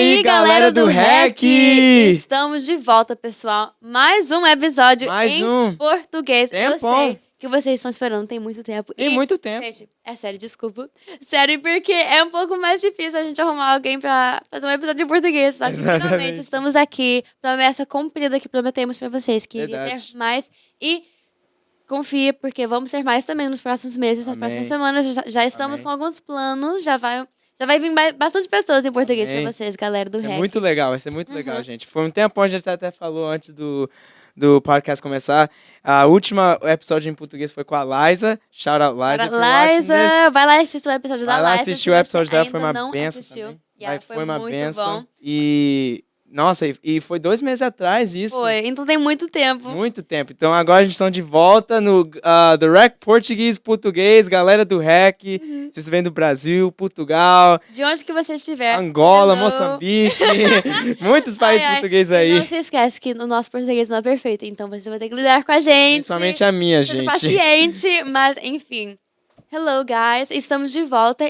aí, galera do REC! Estamos de volta, pessoal. Mais um episódio em português. Tempão. Eu sei que vocês estão esperando, tem muito tempo. Tem muito tempo. Gente, é sério, desculpa. Sério, porque é um pouco mais difícil a gente arrumar alguém pra fazer um episódio em português. Só que finalmente estamos aqui. Promessa cumprida que prometemos pra vocês que iria ter mais. E confia, porque vamos ter mais também nos próximos meses, nas próximas semanas. Já estamos com alguns planos, já vai vir bastante pessoas em português pra vocês, galera do REC. É muito legal, vai ser muito legal, gente. Foi um tempo onde a gente até falou antes do podcast começar. A última episódio em português foi com a Liza. Shout out, Liza. Vai lá assistir o episódio da Liza. Vai lá assistir o episódio dela, foi uma benção também. Foi uma benção. E... Nossa, e foi 2 meses atrás isso. Foi, então tem muito tempo. Muito tempo. Então agora a gente está de volta no The REC Português, galera do REC. Vocês vêm do Brasil, Portugal. De onde que você estiver. Angola, Moçambique. Muitos países portugueses aí. E não se esquece que o nosso português não é perfeito, então você vai ter que lidar com a gente. Principalmente a minha, gente. Paciente, mas enfim. Hello, guys! Estamos de volta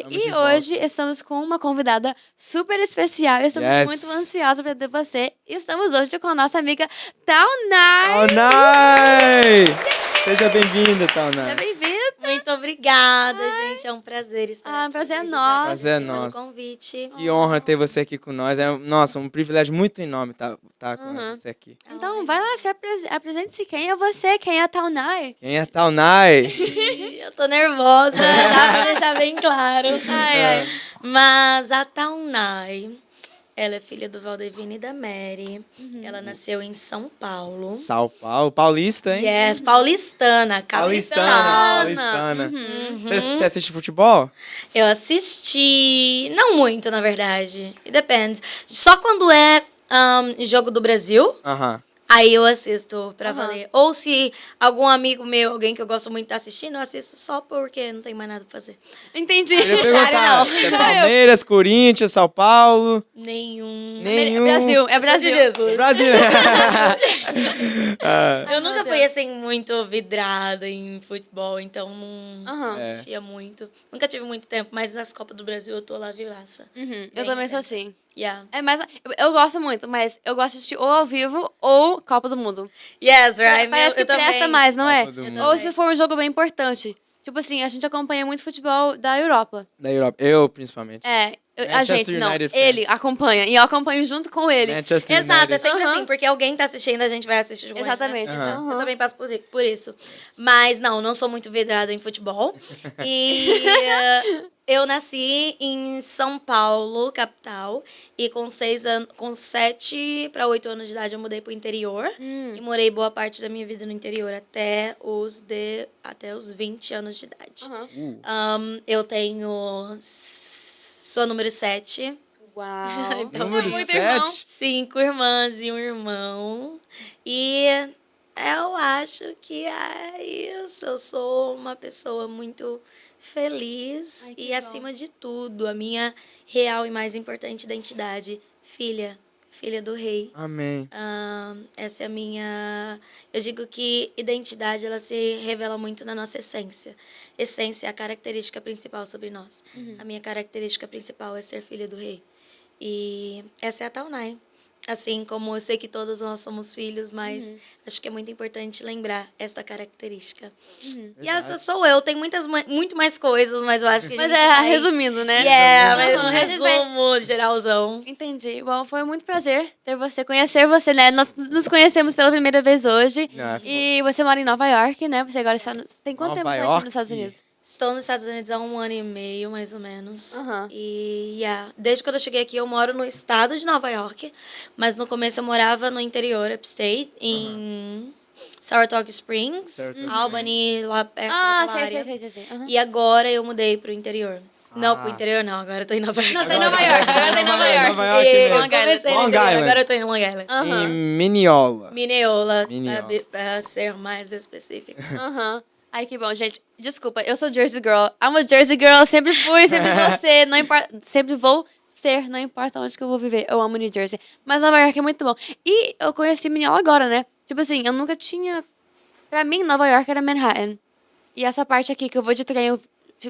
hoje estamos com uma convidada super especial. Estamos muito ansiosos para ter você. Estamos hoje com a nossa amiga Taunay. Taunay! Seja bem-vinda, Taunay. Seja bem-vinda. Muito obrigada, gente. É um prazer estar aqui. Prazer é nosso. Prazer é nosso. Pelo convite. Que honra ter você aqui com nós. É, nossa, um privilégio muito enorme estar com você aqui. Então, vai lá, apresente-se. Quem é você? Quem é a Taunay? Quem é a Taunay? Eu tô nervosa, dá pra deixar bem claro. Mas a Taunay, ela é filha do Valdevino e da Mary. Ela nasceu em São Paulo. São Paulo, paulista, hein? Yes, paulistana, capital. Paulistana. Você assiste futebol? Eu assisti, não muito, na verdade. It depends. Só quando é jogo do Brasil. Aí eu assisto pra valer. Ou se algum amigo meu, alguém que eu gosto muito tá assistindo, eu assisto só porque não tem mais nada pra fazer. Entendi. Eu ia perguntar, é Palmeiras, Corinthians, São Paulo? Nenhum. É Brasil. De Jesus. Brasil. Eu nunca fui, assim, muito vidrada em futebol, então não assistia muito. Nunca tive muito tempo, mas nas Copas do Brasil eu tô lá vivaça. Eu também sou assim. Yeah. Eu gosto muito, mas eu gosto de assistir ou ao vivo ou Copa do Mundo. Yes, right. Parece que presta mais, não é? Ou se também. for um jogo bem importante. Tipo assim, a gente acompanha muito futebol da Europa. Da Europa. Eu, principalmente. A gente, não. Ele acompanha. E eu acompanho junto com ele. Exato, é sempre assim, porque alguém tá assistindo, a gente vai assistir junto. Exatamente. Né? Eu também passo por isso. Mas não sou muito vidrada em futebol. E eu nasci em São Paulo, capital. E com 7 para 8 anos de idade eu mudei pro interior. E morei boa parte da minha vida no interior até os 20 anos de idade. Eu sou número 7. Uau. Então, número muito 7? irmão. 5 irmãs e um irmão. E eu acho que é isso. Eu sou uma pessoa muito feliz. E, acima de tudo, a minha real e mais importante identidade, filha do rei. Amém. Essa é a minha... Eu digo que identidade, ela se revela muito na nossa essência. Essência é a característica principal sobre nós. A minha característica principal é ser filha do rei. E essa é a Taunay. Assim como eu sei que todos nós somos filhos, mas acho que é muito importante lembrar esta característica. E essa sou eu. Tem muito mais coisas, mas eu acho que a gente resumindo, né? Mas um resumo geralzão. Entendi. Bom, foi muito prazer conhecer você, né? Nós nos conhecemos pela primeira vez hoje. E você mora em Nova York, né? Você agora está... Tem quanto tempo você está aqui nos Estados Unidos? Estou nos Estados Unidos há 1 ano e meio, mais ou menos. E, desde quando eu cheguei aqui, eu moro no estado de Nova York. Mas no começo eu morava no interior, upstate, em Saratoga Springs, Albany, lá perto daquela área. Sei. E agora eu mudei pro interior. Não, pro interior não, agora eu tô em Nova York. Não, tô em Nova York, agora tô em Nova York. Comecei no interior, agora eu tô em Long Island. Em Mineola. Mineola, para ser mais específico. Ai, que bom, gente. Desculpa, eu sou Jersey Girl. I'm a Jersey Girl, sempre fui, sempre vou ser, não importa, sempre vou ser, não importa onde que eu vou viver. Eu amo New Jersey. Mas Nova York é muito bom. E eu conheci Mineola agora, né? Tipo assim, eu nunca tinha... Pra mim, Nova York era Manhattan. E essa parte aqui que eu vou de trem, eu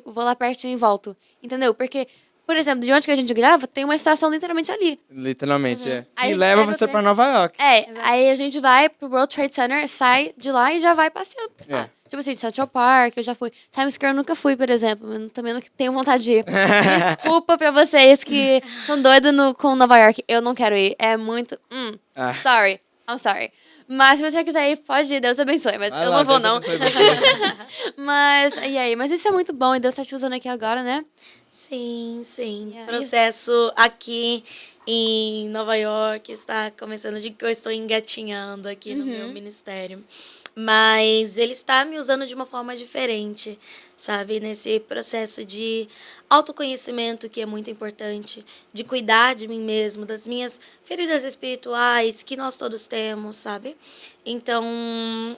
vou lá pertinho e volto. Entendeu? Porque por exemplo, de onde que a gente grava, tem uma estação literalmente ali. Literalmente, é. Aí a E gente leva pega o você trem. pra Nova York. Aí a gente vai pro World Trade Center, sai de lá e já vai passeando por lá. Tipo assim, Central Park, eu já fui. Times Square eu nunca fui, por exemplo, mas também não tenho vontade de ir. Desculpa pra vocês que são doidos com Nova York. Eu não quero ir. É muito. Sorry. I'm sorry. Mas se você quiser ir, pode ir. Deus abençoe. Mas eu não vou, não. Mas, e aí? Mas isso é muito bom. E Deus tá te usando aqui agora, né? Sim. Yeah. Processo aqui em Nova York está começando de que eu estou engatinhando aqui no meu ministério. Mas ele está me usando de uma forma diferente, sabe? Nesse processo de autoconhecimento que é muito importante, de cuidar de mim mesmo, das minhas feridas espirituais que nós todos temos, sabe? Então,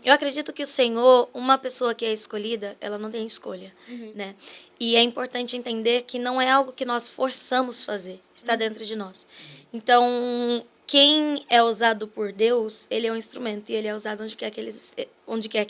eu acredito que o Senhor, uma pessoa que é escolhida, ela não tem escolha, né? E é importante entender que não é algo que nós forçamos fazer, está dentro de nós. Então, quem é usado por Deus, ele é um instrumento e ele é usado onde quer que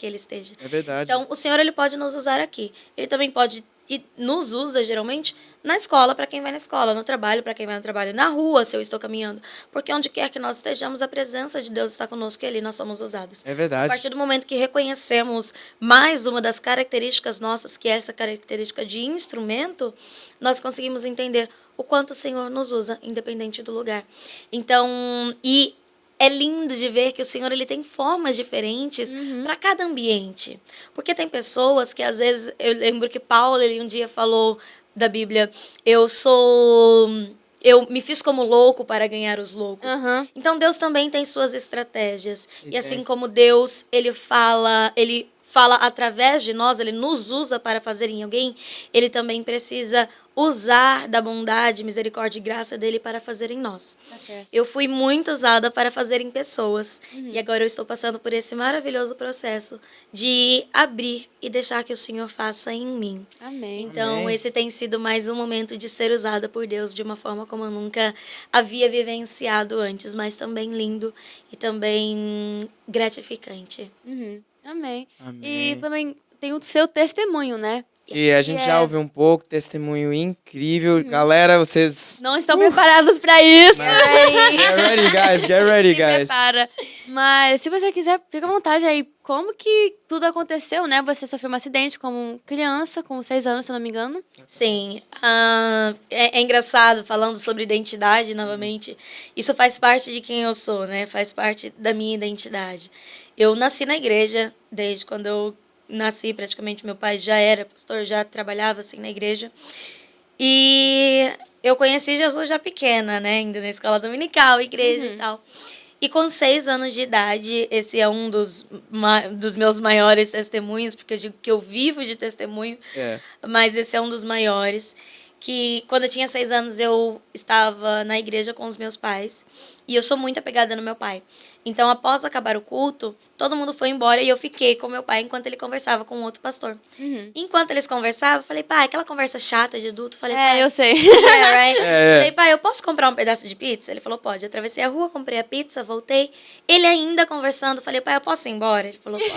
ele esteja. É verdade. Então, o Senhor, ele pode nos usar aqui. Ele também pode e nos usa, geralmente, na escola, para quem vai na escola, no trabalho, para quem vai no trabalho, na rua, se eu estou caminhando. Porque onde quer que nós estejamos, a presença de Deus está conosco e ali nós somos usados. É verdade. A partir do momento que reconhecemos mais uma das características nossas, que é essa característica de instrumento, nós conseguimos entender o quanto o Senhor nos usa, independente do lugar. Então, e é lindo de ver que o Senhor ele tem formas diferentes para cada ambiente. Porque tem pessoas que, às vezes, eu lembro que Paulo ele um dia falou da Bíblia, eu me fiz como louco para ganhar os loucos. Então, Deus também tem suas estratégias. E assim como Deus, ele fala através de nós, ele nos usa para fazer em alguém, ele também precisa usar da bondade, misericórdia e graça dele para fazer em nós. Tá certo. Eu fui muito usada para fazer em pessoas. E agora eu estou passando por esse maravilhoso processo de abrir e deixar que o Senhor faça em mim. Amém. Então, Amém. esse tem sido mais um momento de ser usada por Deus de uma forma como eu nunca havia vivenciado antes, mas também lindo e também gratificante. Amém. Amém. E também tem o seu testemunho, né? E a gente já ouviu um pouco, testemunho incrível. Galera, vocês... Não estão preparados pra isso. Get ready, guys. Get ready, Se guys. prepara. Mas se você quiser, fica à vontade aí. Como que tudo aconteceu, né? Você sofreu um acidente como criança, com 6 anos, se eu não me engano. Sim, é engraçado falando sobre identidade novamente. Isso faz parte de quem eu sou, né? Faz parte da minha identidade. Eu nasci na igreja desde quando eu nasci, praticamente meu pai já era pastor, já trabalhava assim na igreja. E eu conheci Jesus já pequena, né? Indo na escola dominical, igreja e tal. E com 6 anos de idade, esse é um dos meus maiores testemunhos, porque eu digo que eu vivo de testemunho, mas esse é um dos maiores, que quando eu tinha 6 anos eu estava na igreja com os meus pais, e eu sou muito apegada no meu pai. Então, após acabar o culto, todo mundo foi embora e eu fiquei com meu pai enquanto ele conversava com outro pastor. Enquanto eles conversavam, eu falei, pai, aquela conversa chata de adulto, falei, pai... eu sei. Right? Falei, pai, eu posso comprar um pedaço de pizza? Ele falou, pode. Eu atravessei a rua, comprei a pizza, voltei. Ele ainda conversando, falei, pai, eu posso ir embora? Ele falou, pode.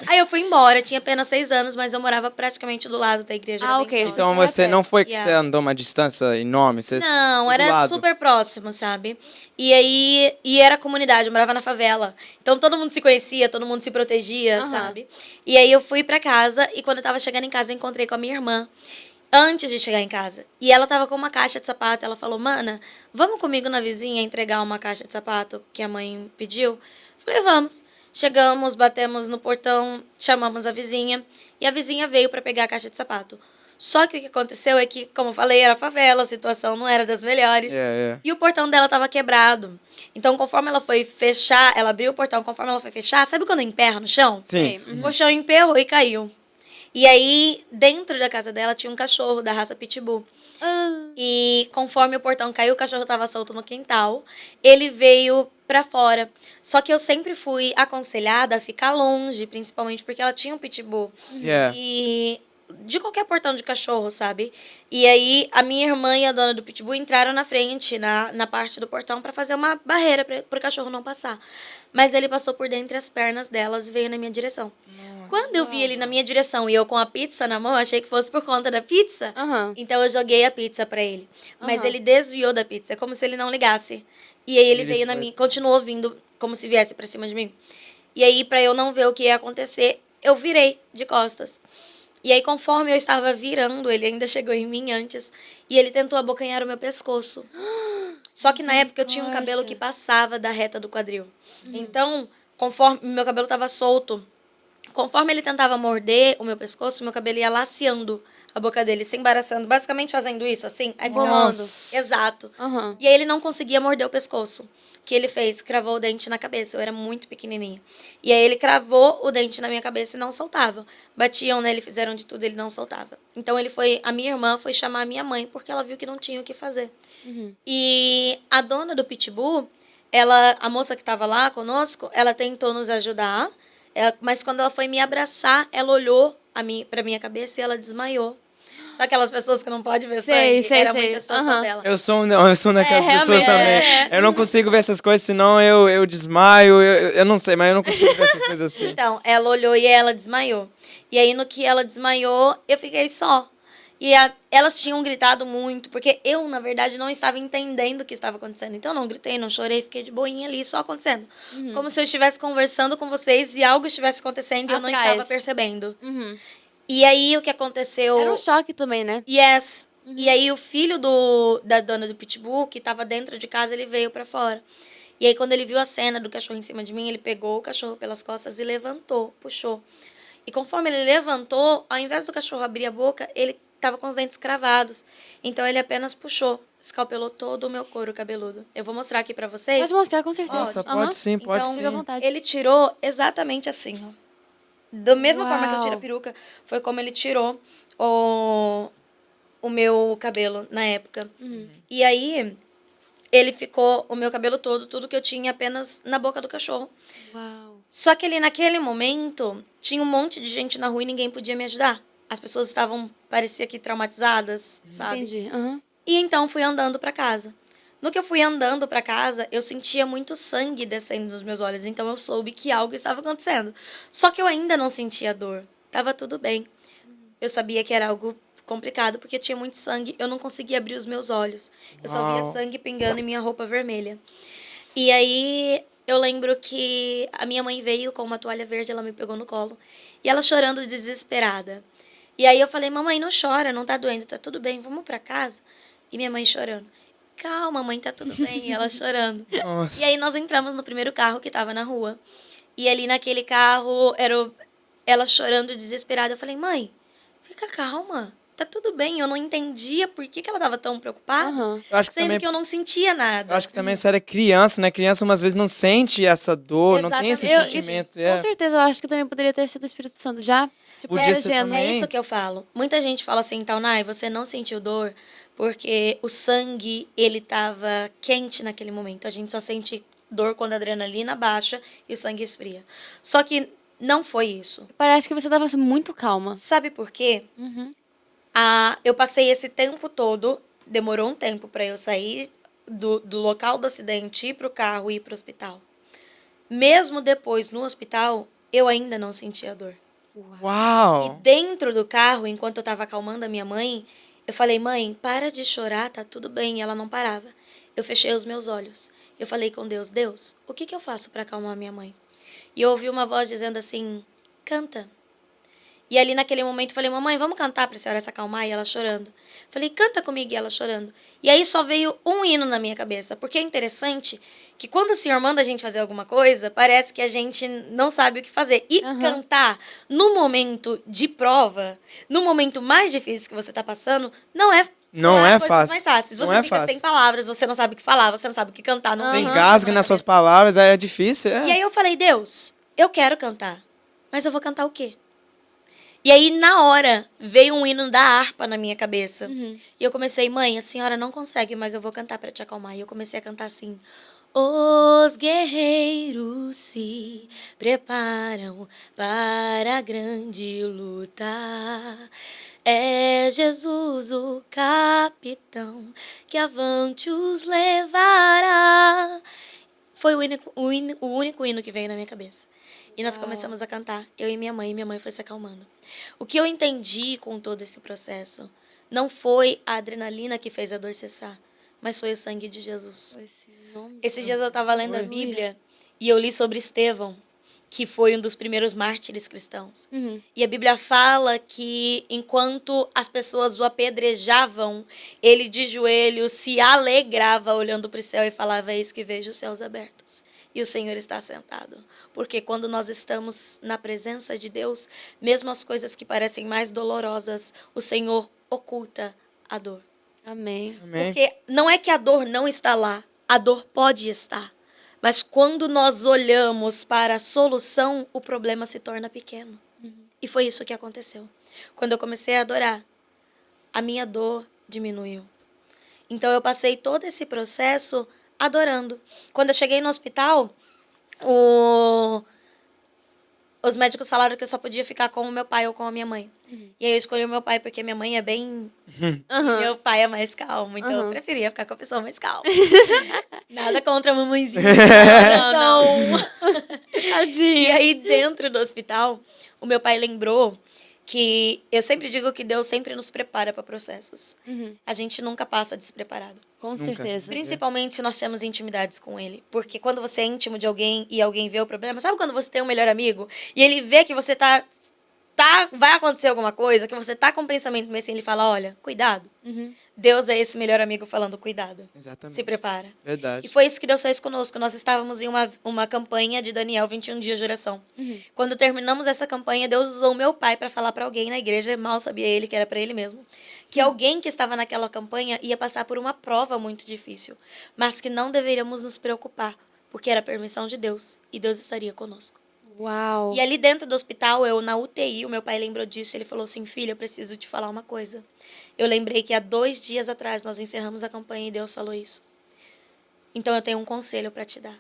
Aí eu fui embora, tinha apenas 6 anos, mas eu morava praticamente do lado da igreja. Ok. Então você não foi que você andou uma distância enorme? Você Não, era super próximo, sabe? E aí, era comunidade, eu morava na favela. Então todo mundo se conhecia, todo mundo se protegia, sabe? E aí eu fui pra casa e quando eu tava chegando em casa, eu encontrei com a minha irmã. Antes de chegar em casa. E ela tava com uma caixa de sapato. Ela falou, mana, vamos comigo na vizinha entregar uma caixa de sapato que a mãe pediu? Falei, vamos. Chegamos, batemos no portão, chamamos a vizinha. E a vizinha veio pra pegar a caixa de sapato. Só que o que aconteceu é que, como eu falei, era favela, a situação não era das melhores. E o portão dela estava quebrado. Então, conforme ela foi fechar, ela abriu o portão, conforme ela foi fechar, sabe quando emperra no chão? Sim. O colchão emperrou e caiu. E aí, dentro da casa dela, tinha um cachorro da raça Pitbull. E conforme o portão caiu, o cachorro estava solto no quintal. Ele veio pra fora. Só que eu sempre fui aconselhada a ficar longe, principalmente porque ela tinha um Pitbull. E de qualquer portão de cachorro, sabe? E aí a minha irmã e a dona do Pitbull entraram na frente, na parte do portão, pra fazer uma barreira pro cachorro não passar. Mas ele passou por dentre as pernas delas e veio na minha direção. Nossa. Quando eu vi ele na minha direção e eu com a pizza na mão, eu achei que fosse por conta da pizza. Então eu joguei a pizza pra ele. Mas ele desviou da pizza, como se ele não ligasse. E aí ele veio na minha, continuou vindo como se viesse pra cima de mim. E aí, pra eu não ver o que ia acontecer, eu virei de costas. E aí, conforme eu estava virando, ele ainda chegou em mim antes. E ele tentou abocanhar o meu pescoço. Só que na época eu tinha um cabelo que passava da reta do quadril. Então, conforme meu cabelo estava solto, conforme ele tentava morder o meu pescoço, meu cabelo ia laceando a boca dele, se embaraçando, basicamente fazendo isso, assim. Aí rolando. Exato. E aí ele não conseguia morder o pescoço. O que ele fez? Cravou o dente na cabeça. Eu era muito pequenininha. E aí ele cravou o dente na minha cabeça e não soltava. Batiam nele, fizeram de tudo, ele não soltava. Então a minha irmã foi chamar a minha mãe porque ela viu que não tinha o que fazer. E a dona do Pitbull, a moça que estava lá conosco, ela tentou nos ajudar, mas quando ela foi me abraçar, ela olhou pra minha cabeça e ela desmaiou. Sabe aquelas pessoas que não podem ver sangue? Era muita a situação dela. Eu sou daquelas pessoas também. Eu não consigo ver essas coisas, senão eu desmaio. Eu não sei, mas eu não consigo ver essas coisas assim. Então, ela olhou e ela desmaiou. E aí, no que ela desmaiou, eu fiquei só. E elas tinham gritado muito, porque eu, na verdade, não estava entendendo o que estava acontecendo. Então, eu não gritei, não chorei, fiquei de boinha ali, só acontecendo. Como se eu estivesse conversando com vocês e algo estivesse acontecendo e eu não estava percebendo. E aí, o que aconteceu... Era um choque também, né? Yes. E aí, o filho da dona do Pitbull, que estava dentro de casa, ele veio pra fora. E aí, quando ele viu a cena do cachorro em cima de mim, ele pegou o cachorro pelas costas e levantou, puxou. E conforme ele levantou, ao invés do cachorro abrir a boca, ele estava com os dentes cravados. Então, ele apenas puxou, escalpelou todo o meu couro cabeludo. Eu vou mostrar aqui pra vocês. Pode mostrar, com certeza. Nossa, pode sim, pode então, sim. Fica à vontade. Ele tirou exatamente assim, ó. Da mesma forma que eu tiro a peruca, foi como ele tirou o meu cabelo na época. E aí, ele ficou o meu cabelo todo, tudo que eu tinha apenas na boca do cachorro. Uau. Só que ali, naquele momento, tinha um monte de gente na rua e ninguém podia me ajudar. As pessoas estavam, parecia que Entendi. traumatizadas, sabe? E então, fui andando pra casa. No que eu fui andando pra casa, eu sentia muito sangue descendo nos meus olhos. Então, eu soube que algo estava acontecendo. Só que eu ainda não sentia dor. Tava tudo bem. Eu sabia que era algo complicado, porque tinha muito sangue. Eu não conseguia abrir os meus olhos. Eu só via sangue pingando em minha roupa vermelha. E aí, eu lembro que a minha mãe veio com uma toalha verde, ela me pegou no colo. E ela chorando desesperada. E aí, eu falei, mamãe, não chora, não tá doendo, tá tudo bem, vamos pra casa? E minha mãe chorando. Calma, mãe, tá tudo bem. E ela chorando. Nossa. E aí nós entramos no primeiro carro que tava na rua. E ali naquele carro, ela chorando, desesperada. Eu falei, mãe, fica calma. Tá tudo bem. Eu não entendia por que ela tava tão preocupada. Eu acho que sendo também, que eu não sentia nada. eu acho que também você era criança, né? Criança, umas vezes, não sente essa dor, não tem esse Exatamente. sentimento. Com certeza, eu acho que também poderia ter sido o Espírito Santo já. Tipo, Podia ser protegendo. também. É isso que eu falo. Muita gente fala assim, então, Nai, você não sentiu dor porque o sangue, ele tava quente naquele momento. A gente só sente dor quando a adrenalina baixa e o sangue esfria. Só que não foi isso. Parece que você tava muito calma. Sabe por quê? Eu passei esse tempo todo, demorou um tempo para eu sair do local do acidente, ir pro carro e ir pro hospital. Mesmo depois, no hospital, eu ainda não sentia dor. Uau! E dentro do carro, enquanto eu tava acalmando a minha mãe, eu falei, mãe, para de chorar, tá tudo bem. E ela não parava. Eu fechei os meus olhos. Eu falei com Deus, Deus, o que eu faço para acalmar a minha mãe? E eu ouvi uma voz dizendo assim, canta. E ali naquele momento eu falei, mamãe, vamos cantar pra senhora se acalmar? E ela chorando. Falei, canta comigo, e ela chorando. E aí só veio um hino na minha cabeça. Porque é interessante que quando o Senhor manda a gente fazer alguma coisa, parece que a gente não sabe o que fazer. E cantar no momento de prova, no momento mais difícil que você tá passando, não é fácil. mais fáceis. Você Não é fica fácil. sem palavras, você não sabe o que falar, você não sabe o que cantar. Não Você vem engasga na nas suas cabeça. palavras, é difícil, E aí eu falei, Deus, eu quero cantar, mas eu vou cantar o quê? E aí, na hora, veio um hino da harpa na minha cabeça. E eu comecei, mãe, a senhora não consegue, mas eu vou cantar pra te acalmar. E eu comecei a cantar assim. Os guerreiros se preparam para a grande luta. É Jesus o capitão que avante os levará. Foi o único hino que veio na minha cabeça. E nós começamos a cantar, eu e minha mãe foi se acalmando. O que eu entendi com todo esse processo não foi a adrenalina que fez a dor cessar, mas foi o sangue de Jesus. Esses dias eu estava lendo a Bíblia e eu li sobre Estevão, que foi um dos primeiros mártires cristãos. E a Bíblia fala que enquanto as pessoas o apedrejavam, ele de joelhos se alegrava olhando para o céu e falava, eis que vejo os céus abertos. E o Senhor está sentado. Porque quando nós estamos na presença de Deus, mesmo as coisas que parecem mais dolorosas, o Senhor oculta a dor. Amém. Porque não é que a dor não está lá, a dor pode estar. Mas quando nós olhamos para a solução, o problema se torna pequeno. E foi isso que aconteceu. Quando eu comecei a adorar, a minha dor diminuiu. Então eu passei todo esse processo adorando. Quando eu cheguei no hospital, os médicos falaram que eu só podia ficar com o meu pai ou com a minha mãe. E aí eu escolhi o meu pai porque minha mãe é bem... Meu pai é mais calmo, então eu preferia ficar com a pessoa mais calma. Nada contra a mamãezinha. Não. E aí dentro do hospital, o meu pai lembrou que eu sempre digo que Deus sempre nos prepara para processos. A gente nunca passa despreparado. Com certeza. Principalmente se nós temos intimidades com ele. Porque quando você é íntimo de alguém e alguém vê o problema, sabe quando você tem um melhor amigo e ele vê que você vai acontecer alguma coisa, que você tá com um pensamento meio assim, ele fala, olha, cuidado. Deus é esse melhor amigo falando, cuidado. Exatamente. Se prepara. Verdade. E foi isso que Deus fez conosco. Nós estávamos em uma campanha de Daniel, 21 dias de oração. Quando terminamos essa campanha, Deus usou o meu pai para falar para alguém na igreja, mal sabia ele que era para ele mesmo, que alguém que estava naquela campanha ia passar por uma prova muito difícil, mas que não deveríamos nos preocupar, porque era a permissão de Deus e Deus estaria conosco. Uau. E ali dentro do hospital, eu na UTI, o meu pai lembrou disso, ele falou assim, filha, eu preciso te falar uma coisa. Eu lembrei que há 2 dias atrás nós encerramos a campanha e Deus falou isso. Então eu tenho um conselho para te dar.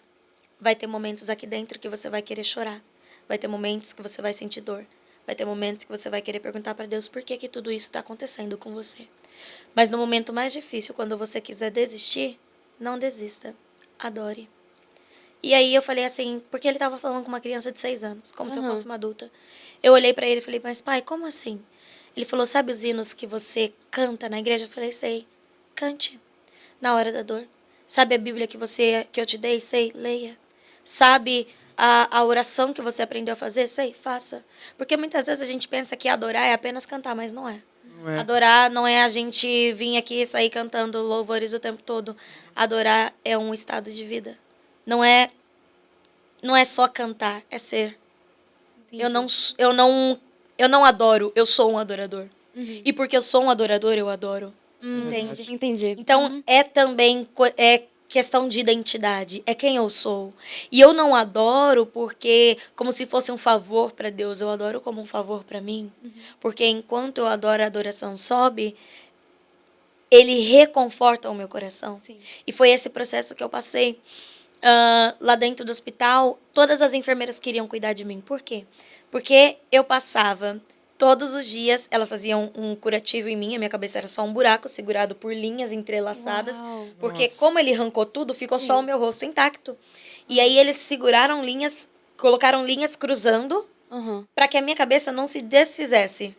Vai ter momentos aqui dentro que você vai querer chorar. Vai ter momentos que você vai sentir dor. Vai ter momentos que você vai querer perguntar para Deus por que tudo isso está acontecendo com você. Mas no momento mais difícil, quando você quiser desistir, não desista. Adore. E aí eu falei assim, porque ele estava falando com uma criança de 6 anos, como se eu fosse uma adulta. Eu olhei para ele e falei, mas pai, como assim? Ele falou, sabe os hinos que você canta na igreja? Eu falei, sei. Cante. Na hora da dor. Sabe a Bíblia que eu te dei? Sei. Leia. Sabe a oração que você aprendeu a fazer? Sei. Faça. Porque muitas vezes a gente pensa que adorar é apenas cantar, mas não é. Adorar não é a gente vir aqui e sair cantando louvores o tempo todo. Adorar é um estado de vida. Não é só cantar, é ser. Eu não adoro, eu sou um adorador. E porque eu sou um adorador, eu adoro. Entende? Entendi. Então, é também questão de identidade. É quem eu sou. E eu não adoro porque como se fosse um favor para Deus. Eu adoro como um favor para mim. Porque enquanto eu adoro, a adoração sobe, ele reconforta o meu coração. Sim. E foi esse processo que eu passei. Lá dentro do hospital, todas as enfermeiras queriam cuidar de mim. Por quê? Porque eu passava todos os dias, elas faziam um curativo em mim, a minha cabeça era só um buraco segurado por linhas entrelaçadas. Uau. Porque como ele arrancou tudo, ficou só o meu rosto intacto. E aí eles seguraram linhas, colocaram linhas cruzando para que a minha cabeça não se desfizesse.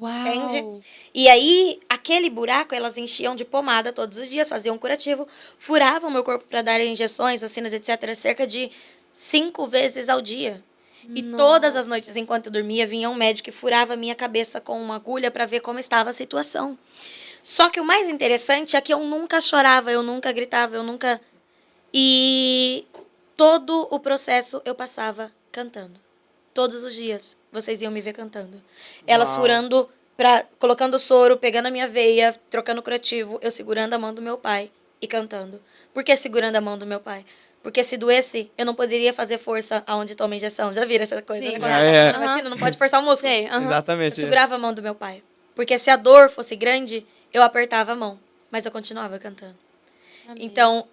Uau. Entende? E aí, aquele buraco, elas enchiam de pomada todos os dias, faziam um curativo, furavam meu corpo para dar injeções, vacinas, etc., cerca de 5 vezes ao dia. E todas as noites, enquanto eu dormia, vinha um médico e furava a minha cabeça com uma agulha para ver como estava a situação. Só que o mais interessante é que eu nunca chorava, eu nunca gritava, eu nunca... E todo o processo eu passava cantando. Todos os dias, vocês iam me ver cantando. Elas furando, colocando soro, pegando a minha veia, trocando curativo, eu segurando a mão do meu pai e cantando. Por que segurando a mão do meu pai? Porque se doesse, eu não poderia fazer força aonde toma injeção. Já viram essa coisa? Sim. Né? Quando ela tá vacina, não pode forçar o músculo. Sei, aham. Exatamente. Eu segurava a mão do meu pai. Porque se a dor fosse grande, eu apertava a mão. Mas eu continuava cantando. Amém. Então,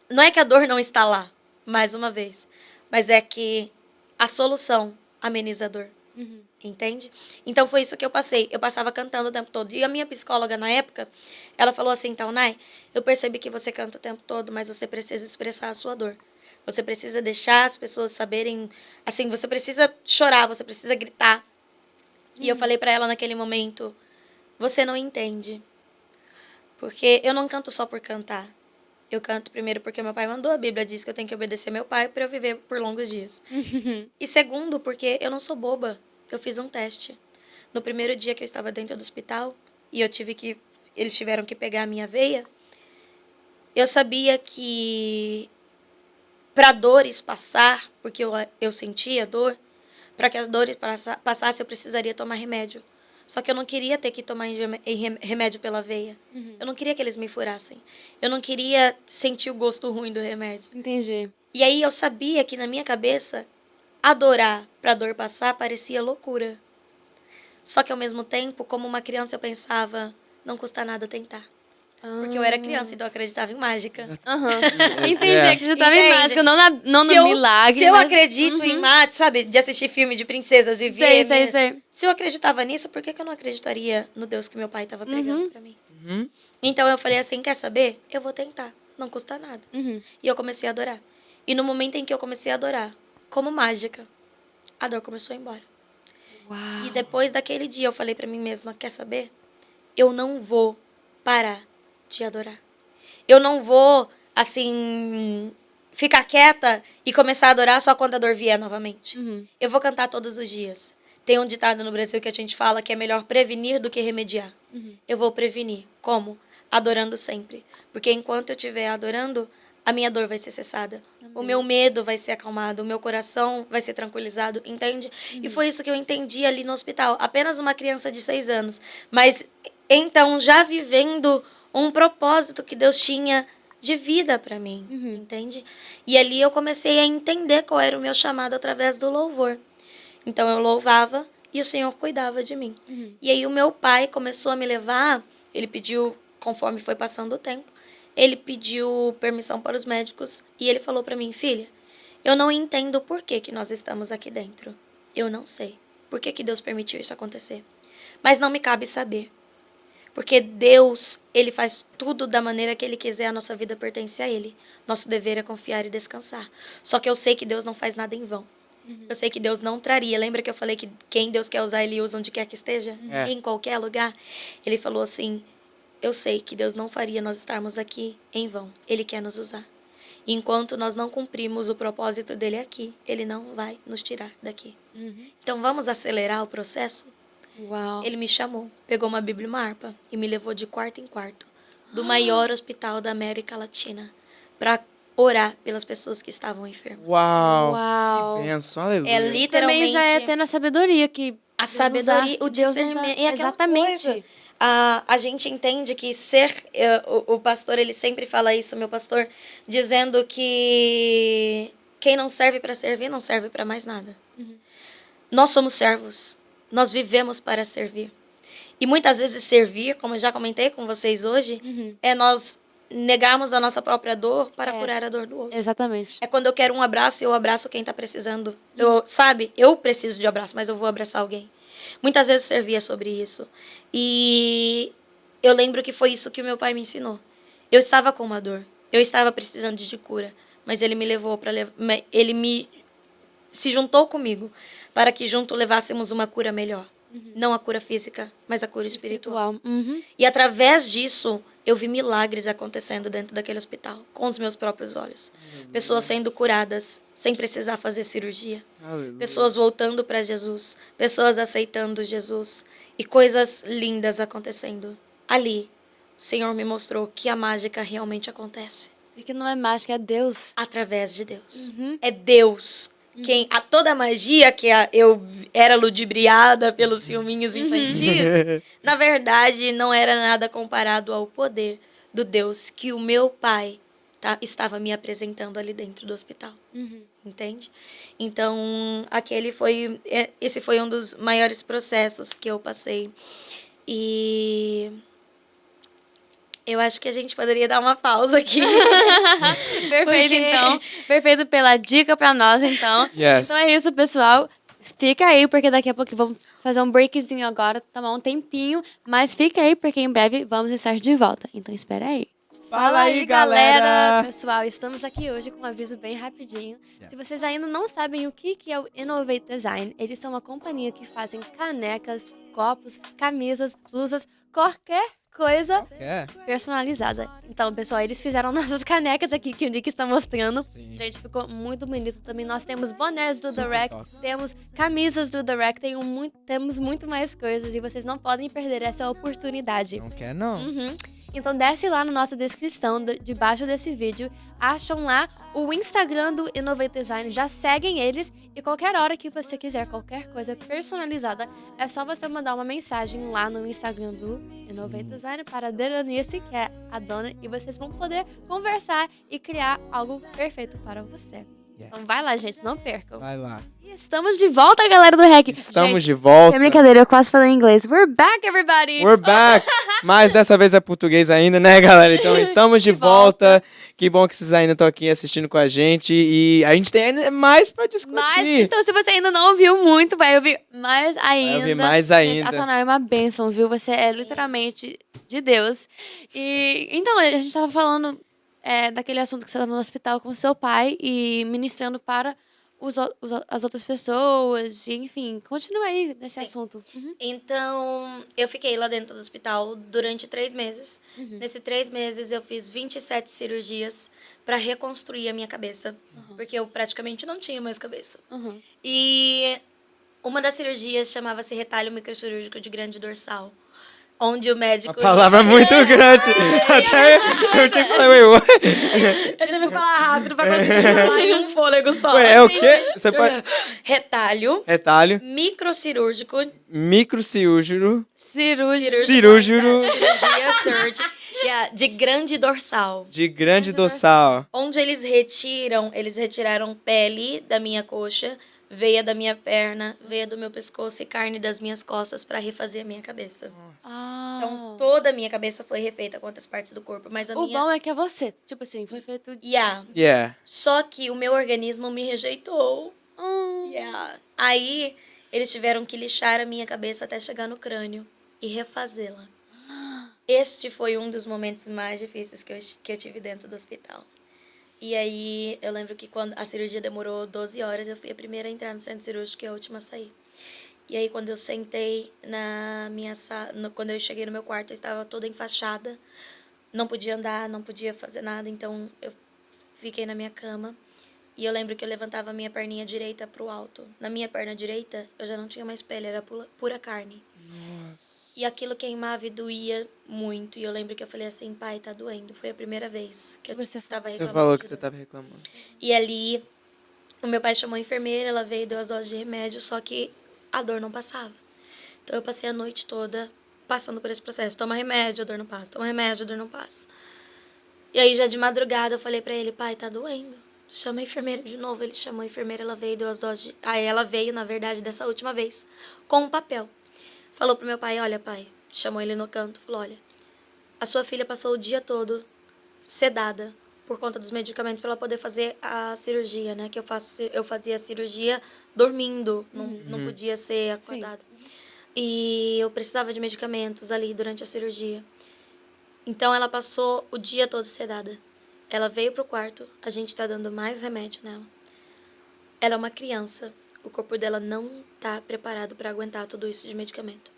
não é que a dor não está lá, mais uma vez. Mas é que a solução ameniza a dor. Uhum. Entende? Então foi isso que eu passei. Eu passava cantando o tempo todo. E a minha psicóloga na época, ela falou assim, então, Nai, eu percebi que você canta o tempo todo, mas você precisa expressar a sua dor. Você precisa deixar as pessoas saberem, assim, você precisa chorar, você precisa gritar. E eu falei pra ela naquele momento, você não entende. Porque eu não canto só por cantar. Eu canto primeiro porque meu pai mandou, a Bíblia diz que eu tenho que obedecer meu pai para eu viver por longos dias. E segundo, porque eu não sou boba. Eu fiz um teste. No primeiro dia que eu estava dentro do hospital e eles tiveram que pegar a minha veia, eu sabia que para dores passar, porque eu sentia dor, para que as dores passassem eu precisaria tomar remédio. Só que eu não queria ter que tomar remédio pela veia. Eu não queria que eles me furassem. Eu não queria sentir o gosto ruim do remédio. Entendi. E aí eu sabia que na minha cabeça, adorar pra dor passar parecia loucura. Só que ao mesmo tempo, como uma criança, eu pensava, não custa nada tentar. Porque eu era criança, então eu acreditava em mágica. Aham. Entendi, acreditava em Entende? mágica, não no milagre. Se eu mas... acredito em mágica, sabe, de assistir filme de princesas e ver... Sei. Se eu acreditava nisso, por que eu não acreditaria no Deus que meu pai estava pregando pra mim? Então eu falei assim, quer saber? Eu vou tentar, não custa nada. E eu comecei a adorar. E no momento em que eu comecei a adorar, como mágica, a dor começou a ir embora. Uau. E depois daquele dia eu falei pra mim mesma, quer saber? Eu não vou parar de adorar. Eu não vou, assim, ficar quieta e começar a adorar só quando a dor vier novamente. Eu vou cantar todos os dias. Tem um ditado no Brasil que a gente fala que é melhor prevenir do que remediar. Eu vou prevenir. Como? Adorando sempre. Porque enquanto eu estiver adorando, a minha dor vai ser cessada. Amém. O meu medo vai ser acalmado. O meu coração vai ser tranquilizado. Entende? E foi isso que eu entendi ali no hospital. Apenas uma criança de 6 anos. Mas, então, já vivendo um propósito que Deus tinha de vida para mim. Entende? E ali eu comecei a entender qual era o meu chamado através do louvor. Então, eu louvava e o Senhor cuidava de mim. E aí, o meu pai começou a me levar. Ele pediu, conforme foi passando o tempo, ele pediu permissão para os médicos e ele falou para mim, filha, eu não entendo por que nós estamos aqui dentro. Eu não sei por que Deus permitiu isso acontecer. Mas não me cabe saber. Porque Deus, Ele faz tudo da maneira que Ele quiser, a nossa vida pertence a Ele. Nosso dever é confiar e descansar. Só que eu sei que Deus não faz nada em vão. Eu sei que Deus não traria. Lembra que eu falei que quem Deus quer usar, Ele usa onde quer que esteja? Em qualquer lugar. Ele falou assim, eu sei que Deus não faria nós estarmos aqui em vão. Ele quer nos usar. E enquanto nós não cumprimos o propósito dele aqui, Ele não vai nos tirar daqui. Então vamos acelerar o processo? Uau. Ele me chamou, pegou uma Bíblia e uma harpa e me levou de quarto em quarto do maior hospital da América Latina para orar pelas pessoas que estavam enfermas. Uau. Que bênção, aleluia. É literalmente... Também já é tendo a sabedoria que... A sabedoria, o discernimento. E aquela coisa. A gente entende que o pastor, ele sempre fala isso, meu pastor, dizendo que quem não serve para servir, não serve para mais nada. Nós somos servos. Nós vivemos para servir. E muitas vezes servir, como eu já comentei com vocês hoje, é nós negarmos a nossa própria dor para curar a dor do outro. Exatamente. É quando eu quero um abraço, eu abraço quem está precisando. Eu preciso de abraço, mas eu vou abraçar alguém. Muitas vezes servir é sobre isso. E eu lembro que foi isso que o meu pai me ensinou. Eu estava com uma dor. Eu estava precisando de cura. Mas ele me levou para... Ele se juntou comigo para que junto levássemos uma cura melhor. Não a cura física, mas a cura espiritual. E através disso, eu vi milagres acontecendo dentro daquele hospital, com os meus próprios olhos. Pessoas sendo curadas, sem precisar fazer cirurgia. Aleluia. Pessoas voltando para Jesus, pessoas aceitando Jesus. E coisas lindas acontecendo. Ali, o Senhor me mostrou que a mágica realmente acontece. E que não é mágica, é Deus. Através de Deus. É Deus. Toda a magia que eu era ludibriada pelos filminhos infantis, na verdade, não era nada comparado ao poder do Deus que o meu pai estava me apresentando ali dentro do hospital. Uhum. Entende? Então, esse foi um dos maiores processos que eu passei. E eu acho que a gente poderia dar uma pausa aqui. Perfeito, então. Perfeito pela dica pra nós, então. Yes. Então é isso, pessoal. Fica aí, porque daqui a pouco vamos fazer um breakzinho agora, tomar um tempinho. Mas fica aí, porque em breve vamos estar de volta. Então espera aí. Fala aí, galera! Pessoal, estamos aqui hoje com um aviso bem rapidinho. Yes. Se vocês ainda não sabem o que é o Innovate Design, eles são uma companhia que fazem canecas, copos, camisas, blusas, qualquer coisa personalizada. Então, pessoal, eles fizeram nossas canecas aqui que o Nick está mostrando. Sim. Gente, ficou muito bonito também. Nós temos bonés do The Super Rack, top. temos camisas do The Rack, temos muito mais coisas e vocês não podem perder essa oportunidade. Não quer, não? Uhum. Então desce lá na nossa descrição, debaixo desse vídeo, acham lá o Instagram do Innovate Design, já seguem eles e qualquer hora que você quiser qualquer coisa personalizada, é só você mandar uma mensagem lá no Instagram do Innovate Design para a Deronice, que é a dona, e vocês vão poder conversar e criar algo perfeito para você. Yeah. Então vai lá, gente, não percam. Vai lá. E estamos de volta, galera do REC. Estamos gente, de volta. sem brincadeira, eu quase falei em inglês. We're back, everybody! We're back! Mas dessa vez é português ainda, né, galera? Então estamos de volta. Que bom que vocês ainda estão aqui assistindo com a gente. E a gente tem ainda mais pra discutir. Mas, então, se você ainda não ouviu muito, vai ouvir mais ainda. Vai ouvir mais ainda. Gente, a Taná é uma bênção, viu? Você é literalmente de Deus. E, então, a gente tava falando daquele assunto que você estava no hospital com seu pai e ministrando para as outras pessoas. E, enfim, continua aí nesse assunto. Uhum. Então, eu fiquei lá dentro do hospital durante 3 meses. Uhum. Nesses 3 meses, eu fiz 27 cirurgias para reconstruir a minha cabeça. Porque eu praticamente não tinha mais cabeça. Uhum. E uma das cirurgias chamava-se retalho microcirúrgico de grande dorsal. Onde o médico... A palavra é muito grande. Até eu tinha que falar, what? Eu tive que falar rápido pra conseguir falar em um fôlego só. Ué, é o quê? Você pode... Retalho Retalho. microcirúrgico. Microcirúrgico. Cirúrgico. Cirurgia surgery. De grande dorsal. De grande dorsal. Onde eles retiraram pele da minha coxa, veia da minha perna, veia do meu pescoço e carne das minhas costas pra refazer a minha cabeça. Ah. Então, toda a minha cabeça foi refeita com outras partes do corpo, mas O bom é que é você. Tipo assim, foi feito... Yeah. Só que o meu organismo me rejeitou. Aí, eles tiveram que lixar a minha cabeça até chegar no crânio e refazê-la. Este foi um dos momentos mais difíceis que eu tive dentro do hospital. E aí, eu lembro que quando a cirurgia demorou 12 horas, eu fui a primeira a entrar no centro cirúrgico e a última a sair. E aí, quando eu sentei na minha sala, quando eu cheguei no meu quarto, eu estava toda enfaixada. Não podia andar, não podia fazer nada, então eu fiquei na minha cama. E eu lembro que eu levantava a minha perninha direita pro alto. Na minha perna direita, eu já não tinha mais pele, era pura carne. Nossa. E aquilo queimava e doía muito. E eu lembro que eu falei assim, pai, tá doendo. Foi a primeira vez que eu estava reclamando. Você falou que você estava reclamando. E ali, o meu pai chamou a enfermeira, ela veio e deu as doses de remédio, só que a dor não passava. Então eu passei a noite toda passando por esse processo. Toma remédio, a dor não passa. Toma remédio, a dor não passa. E aí, já de madrugada, eu falei pra ele, pai, tá doendo. Chama a enfermeira de novo. Ele chamou a enfermeira, ela veio e deu as doses. Aí ela veio, na verdade, dessa última vez, com um papel. Falou pro meu pai, olha, pai, chamou ele no canto, falou, olha, a sua filha passou o dia todo sedada por conta dos medicamentos para ela poder fazer a cirurgia, né? Que eu fazia a cirurgia dormindo, não podia ser acordada. E eu precisava de medicamentos ali durante a cirurgia. Então ela passou o dia todo sedada. Ela veio pro quarto, a gente tá dando mais remédio nela. Ela é uma criança. O corpo dela não tá preparado para aguentar tudo isso de medicamento.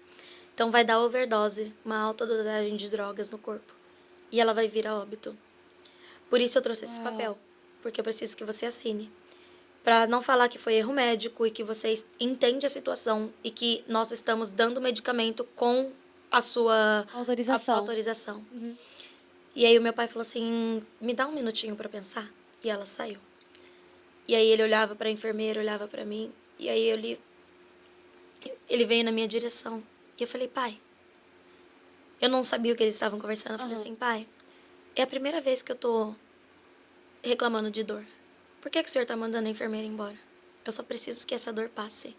Então vai dar overdose, uma alta dosagem de drogas no corpo. E ela vai vir a óbito. Por isso eu trouxe esse papel. Porque eu preciso que você assine. Para não falar que foi erro médico e que você entende a situação e que nós estamos dando medicamento com a sua autorização. Uhum. E aí o meu pai falou assim, me dá um minutinho para pensar. E ela saiu. E aí ele olhava para a enfermeira, olhava para mim. E aí ele veio na minha direção. E eu falei, pai. Eu não sabia o que eles estavam conversando. Eu falei assim, pai, é a primeira vez que eu tô reclamando de dor. Por que o Senhor está mandando a enfermeira embora? Eu só preciso que essa dor passe.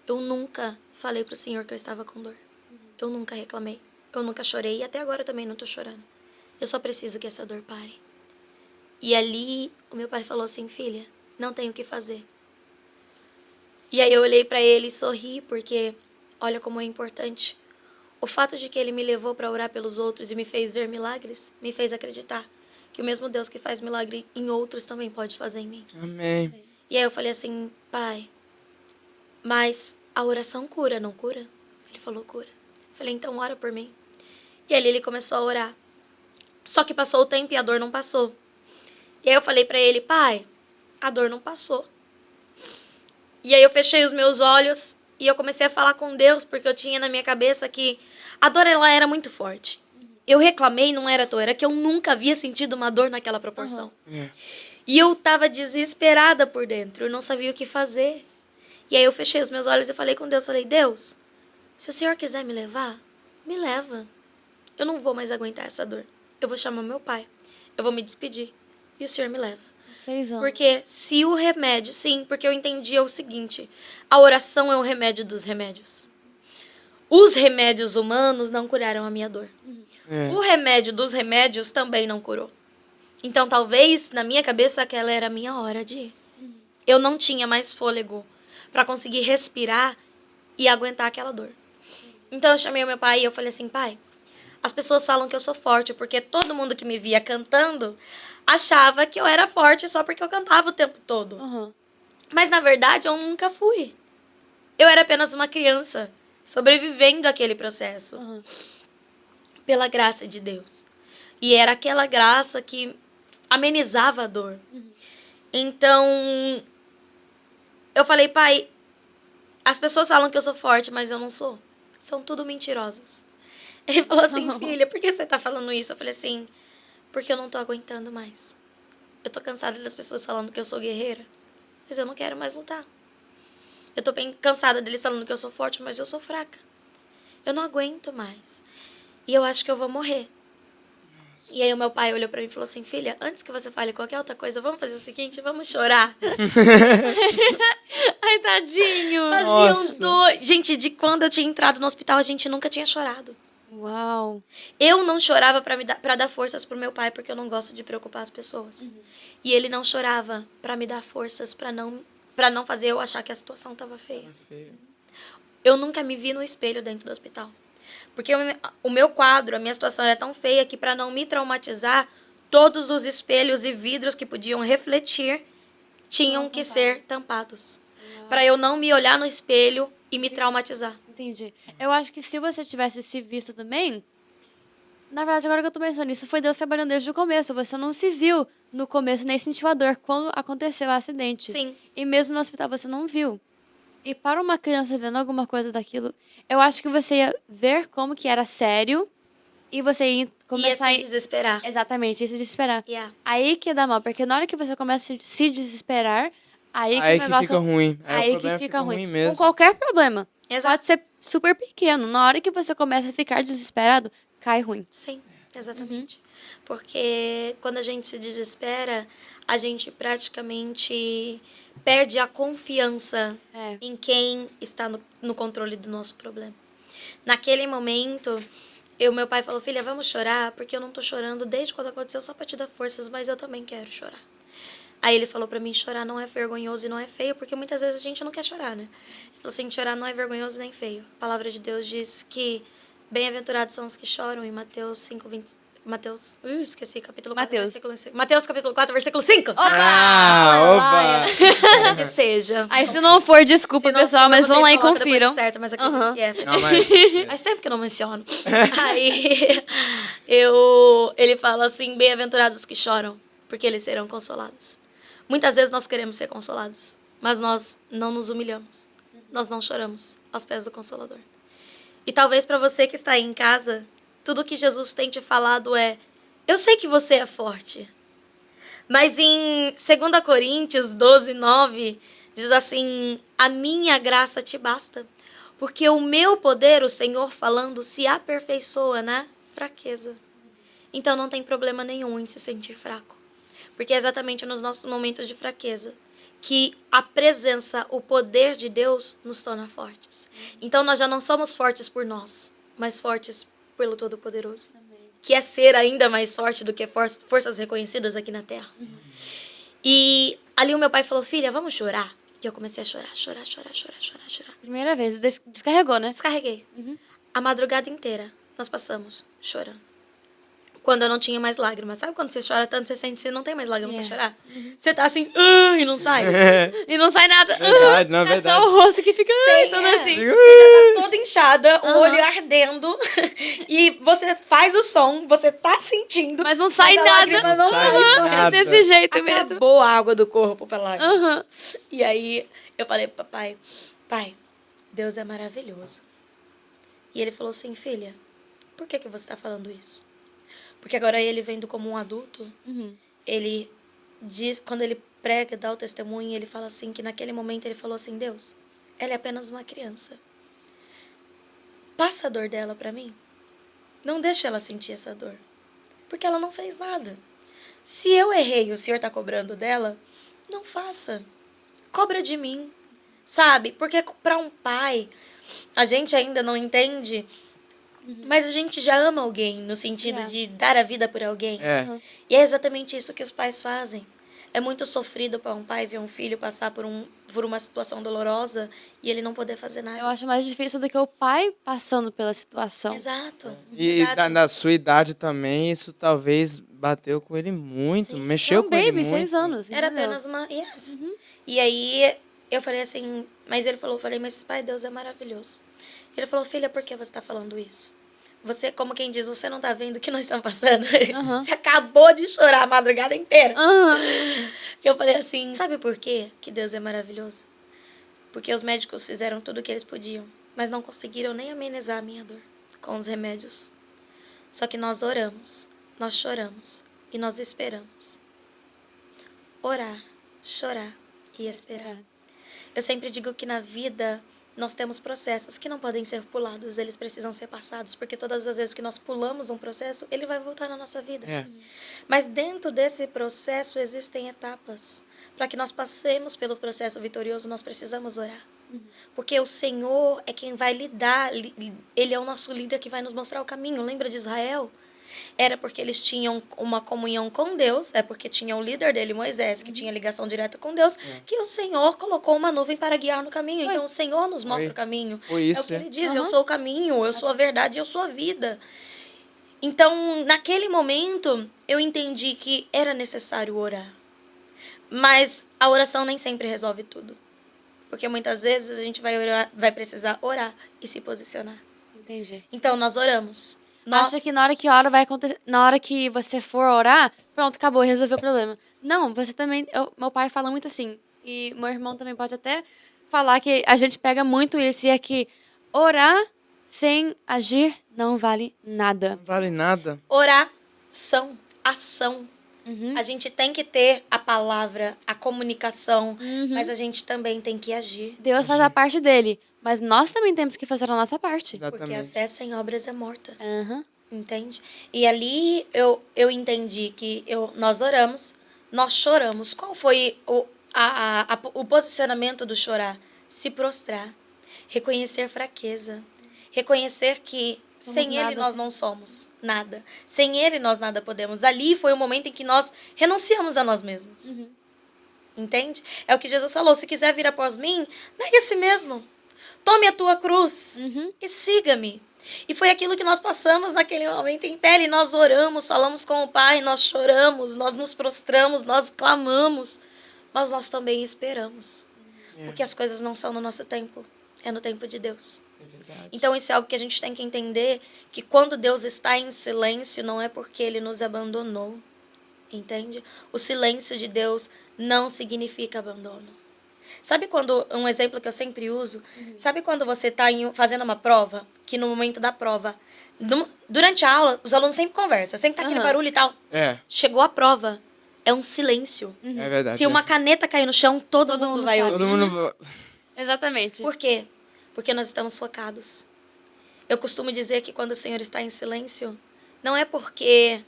Eu nunca falei pro Senhor que eu estava com dor. Eu nunca reclamei. Eu nunca chorei e até agora eu também não tô chorando. Eu só preciso que essa dor pare. E ali o meu pai falou assim, filha, não tenho o que fazer. E aí eu olhei para ele e sorri, porque olha como é importante. O fato de que ele me levou para orar pelos outros e me fez ver milagres, me fez acreditar que o mesmo Deus que faz milagre em outros também pode fazer em mim. Amém. E aí eu falei assim, pai, mas a oração cura, não cura? Ele falou, cura. Eu falei, então ora por mim. E ali ele começou a orar. Só que passou o tempo e a dor não passou. E aí eu falei pra ele, pai, a dor não passou. E aí eu fechei os meus olhos e eu comecei a falar com Deus, porque eu tinha na minha cabeça que a dor ela era muito forte. Eu reclamei, não era dor, era que eu nunca havia sentido uma dor naquela proporção. E eu tava desesperada por dentro, eu não sabia o que fazer. E aí eu fechei os meus olhos e falei com Deus, falei, Deus, se o Senhor quiser me levar, me leva. Eu não vou mais aguentar essa dor. Eu vou chamar meu pai, eu vou me despedir e o Senhor me leva. 6 anos. Porque se o remédio, sim, porque eu entendia o seguinte, a oração é o remédio dos remédios. Os remédios humanos não curaram a minha dor. O remédio dos remédios também não curou. Então, talvez, na minha cabeça, aquela era a minha hora de ir. Eu não tinha mais fôlego para conseguir respirar e aguentar aquela dor. Então, eu chamei o meu pai e eu falei assim, pai, as pessoas falam que eu sou forte, porque todo mundo que me via cantando achava que eu era forte só porque eu cantava o tempo todo. Mas, na verdade, eu nunca fui. Eu era apenas uma criança, sobrevivendo àquele processo. Pela graça de Deus. E era aquela graça que amenizava a dor. Então, eu falei, pai, as pessoas falam que eu sou forte, mas eu não sou. São tudo mentirosas. Ele falou assim, filha, por que você tá falando isso? Eu falei assim, porque eu não tô aguentando mais. Eu tô cansada das pessoas falando que eu sou guerreira, mas eu não quero mais lutar. Eu tô bem cansada deles falando que eu sou forte, mas eu sou fraca. Eu não aguento mais. E eu acho que eu vou morrer. E aí o meu pai olhou pra mim e falou assim, filha, antes que você fale qualquer outra coisa, vamos fazer o seguinte, vamos chorar. Ai, tadinho. Faziam dor. Gente, de quando eu tinha entrado no hospital, a gente nunca tinha chorado. Uau. Eu não chorava pra dar forças pro meu pai, porque eu não gosto de preocupar as pessoas. E ele não chorava pra me dar forças, pra não fazer eu achar que a situação tava feia. Eu nunca me vi no espelho dentro do hospital. Porque o meu quadro, a minha situação era tão feia que para não me traumatizar, todos os espelhos e vidros que podiam refletir tinham que ser tampados. Para eu não me olhar no espelho e me traumatizar. Entendi. Eu acho que se você tivesse se visto também, na verdade, agora que eu tô pensando nisso, foi Deus trabalhando desde o começo. Você não se viu no começo, nem sentiu a dor quando aconteceu o acidente. Sim. E mesmo no hospital você não viu. E para uma criança vendo alguma coisa daquilo, eu acho que você ia ver como que era sério e você ia começar Ia se desesperar. Exatamente, ia se desesperar. Yeah. Aí que dá mal, porque na hora que você começa a se desesperar, aí que o Aí negócio... que fica ruim. Aí o que problema fica ruim. mesmo. Com qualquer problema. Exato. Pode ser super pequeno. Na hora que você começa a ficar desesperado, cai ruim. Sim, exatamente. Porque quando a gente se desespera, a gente praticamente perde a confiança em quem está no controle do nosso problema. Naquele momento, meu pai falou, filha, vamos chorar, porque eu não tô chorando desde quando aconteceu só pra te dar forças, mas eu também quero chorar. Aí ele falou pra mim, chorar não é vergonhoso e não é feio, porque muitas vezes a gente não quer chorar, né? Ele falou assim, chorar não é vergonhoso nem feio. A palavra de Deus diz que bem-aventurados são os que choram, em Mateus 5:20. Esqueci, capítulo 4, versículo 5. Mateus, capítulo 4, versículo 5. Opa! Que seja. Aí se não for, desculpa, Se não pessoal, for, mas vão vocês lá e colocam depois confiram. certo, mas acredito que é. Não, mas... Faz tempo que eu não menciono. Aí, ele fala assim, bem-aventurados que choram, porque eles serão consolados. Muitas vezes nós queremos ser consolados, mas nós não nos humilhamos. Nós não choramos aos pés do Consolador. E talvez para você que está aí em casa, tudo que Jesus tem te falado é, eu sei que você é forte. Mas em 2 Coríntios 12:9, diz assim, a minha graça te basta, porque o meu poder, o Senhor falando, se aperfeiçoa na fraqueza. Então não tem problema nenhum em se sentir fraco. Porque é exatamente nos nossos momentos de fraqueza que a presença, o poder de Deus nos torna fortes. Então nós já não somos fortes por nós, mas fortes pelo Todo-Poderoso. Que é ser ainda mais forte do que forças reconhecidas aqui na Terra. E ali o meu pai falou, filha, vamos chorar. E eu comecei a chorar. Primeira vez, descarregou, né? Descarreguei. A madrugada inteira nós passamos chorando. Quando eu não tinha mais lágrimas. Sabe quando você chora tanto, você sente que você não tem mais lágrimas pra chorar? Você tá assim, e não sai. E não sai nada. Verdade, não, É verdade. só o rosto que fica todo assim. Você já tá toda inchada, o olho ardendo. E você faz o som, você tá sentindo. Mas não sai a nada. lágrima não sai vai. nada. É desse jeito mesmo. Acabou a água do corpo pela lágrima. Aham. E aí eu falei pro papai, pai, Deus é maravilhoso. E ele falou assim, filha, por que você tá falando isso? Porque agora ele vendo como um adulto, ele diz, quando ele prega, dá o testemunho, ele fala assim, que naquele momento ele falou assim, Deus, ela é apenas uma criança. Passa a dor dela pra mim. Não deixa ela sentir essa dor. Porque ela não fez nada. Se eu errei e o Senhor tá cobrando dela, não faça. Cobra de mim. Sabe? Porque pra um pai, a gente ainda não entende, mas a gente já ama alguém, no sentido de dar a vida por alguém. E é exatamente isso que os pais fazem. É muito sofrido para um pai ver um filho passar por uma situação dolorosa e ele não poder fazer nada. Eu acho mais difícil do que o pai passando pela situação. Exato. E na sua idade também, isso talvez bateu com ele muito, Sim. mexeu com ele baby, muito. 6 anos. Era entendeu? apenas uma... E aí eu falei assim, mas ele falou, mas pai, Deus é maravilhoso. Ele falou, filha, por que você está falando isso? Você, como quem diz, você não tá vendo o que nós estamos passando? Você acabou de chorar a madrugada inteira. Eu falei assim, sabe por quê que Deus é maravilhoso? Porque os médicos fizeram tudo o que eles podiam, mas não conseguiram nem amenizar a minha dor com os remédios. Só que nós oramos, nós choramos e nós esperamos. Orar, chorar e esperar. Eu sempre digo que na vida nós temos processos que não podem ser pulados, eles precisam ser passados, porque todas as vezes que nós pulamos um processo, ele vai voltar na nossa vida. Mas dentro desse processo existem etapas. Para que nós passemos pelo processo vitorioso, nós precisamos orar. Porque o Senhor é quem vai lidar, Ele é o nosso líder que vai nos mostrar o caminho. Lembra de Israel? Era porque eles tinham uma comunhão com Deus, é porque tinha o líder dele, Moisés, que tinha ligação direta com Deus, que o Senhor colocou uma nuvem para guiar no caminho. Então, o Senhor nos mostra o caminho. É o que ele diz, eu sou o caminho, eu sou a verdade, eu sou a vida. Então, naquele momento, eu entendi que era necessário orar. Mas a oração nem sempre resolve tudo. Porque muitas vezes a gente vai precisar orar e se posicionar. Entendi. Então, nós oramos. Acha que na hora que ora vai acontecer, na hora que você for orar, pronto, acabou, resolveu o problema. Não, você também, meu pai fala muito assim, e meu irmão também pode até falar que a gente pega muito isso, e é que orar sem agir não vale nada. Não vale nada. Oração, ação. A gente tem que ter a palavra, a comunicação, mas a gente também tem que agir. Deus faz a parte dele, mas nós também temos que fazer a nossa parte. Exatamente. Porque a fé sem obras é morta. Entende? E ali eu entendi que nós oramos, nós choramos. Qual foi o posicionamento do chorar? Se prostrar, reconhecer fraqueza, reconhecer que sem Ele nós não somos nada. Sem Ele nós nada podemos. Ali foi o momento em que nós renunciamos a nós mesmos. Entende? É o que Jesus falou, se quiser vir após mim, negue a si mesmo. Tome a tua cruz e siga-me. E foi aquilo que nós passamos naquele momento em pé. E nós oramos, falamos com o Pai, nós choramos, nós nos prostramos, nós clamamos. Mas nós também esperamos. Porque as coisas não são no nosso tempo, é no tempo de Deus. Então isso é algo que a gente tem que entender, que quando Deus está em silêncio, não é porque Ele nos abandonou. Entende? O silêncio de Deus não significa abandono. Sabe quando, um exemplo que eu sempre uso, sabe quando você está fazendo uma prova, que no momento da prova, durante a aula, os alunos sempre conversam, sempre tá aquele barulho e tal. Chegou a prova, é um silêncio. É verdade. Se uma caneta cair no chão, todo mundo vai ouvir. Todo mundo... Exatamente. Por quê? Porque nós estamos focados. Eu costumo dizer que quando o Senhor está em silêncio, não é porque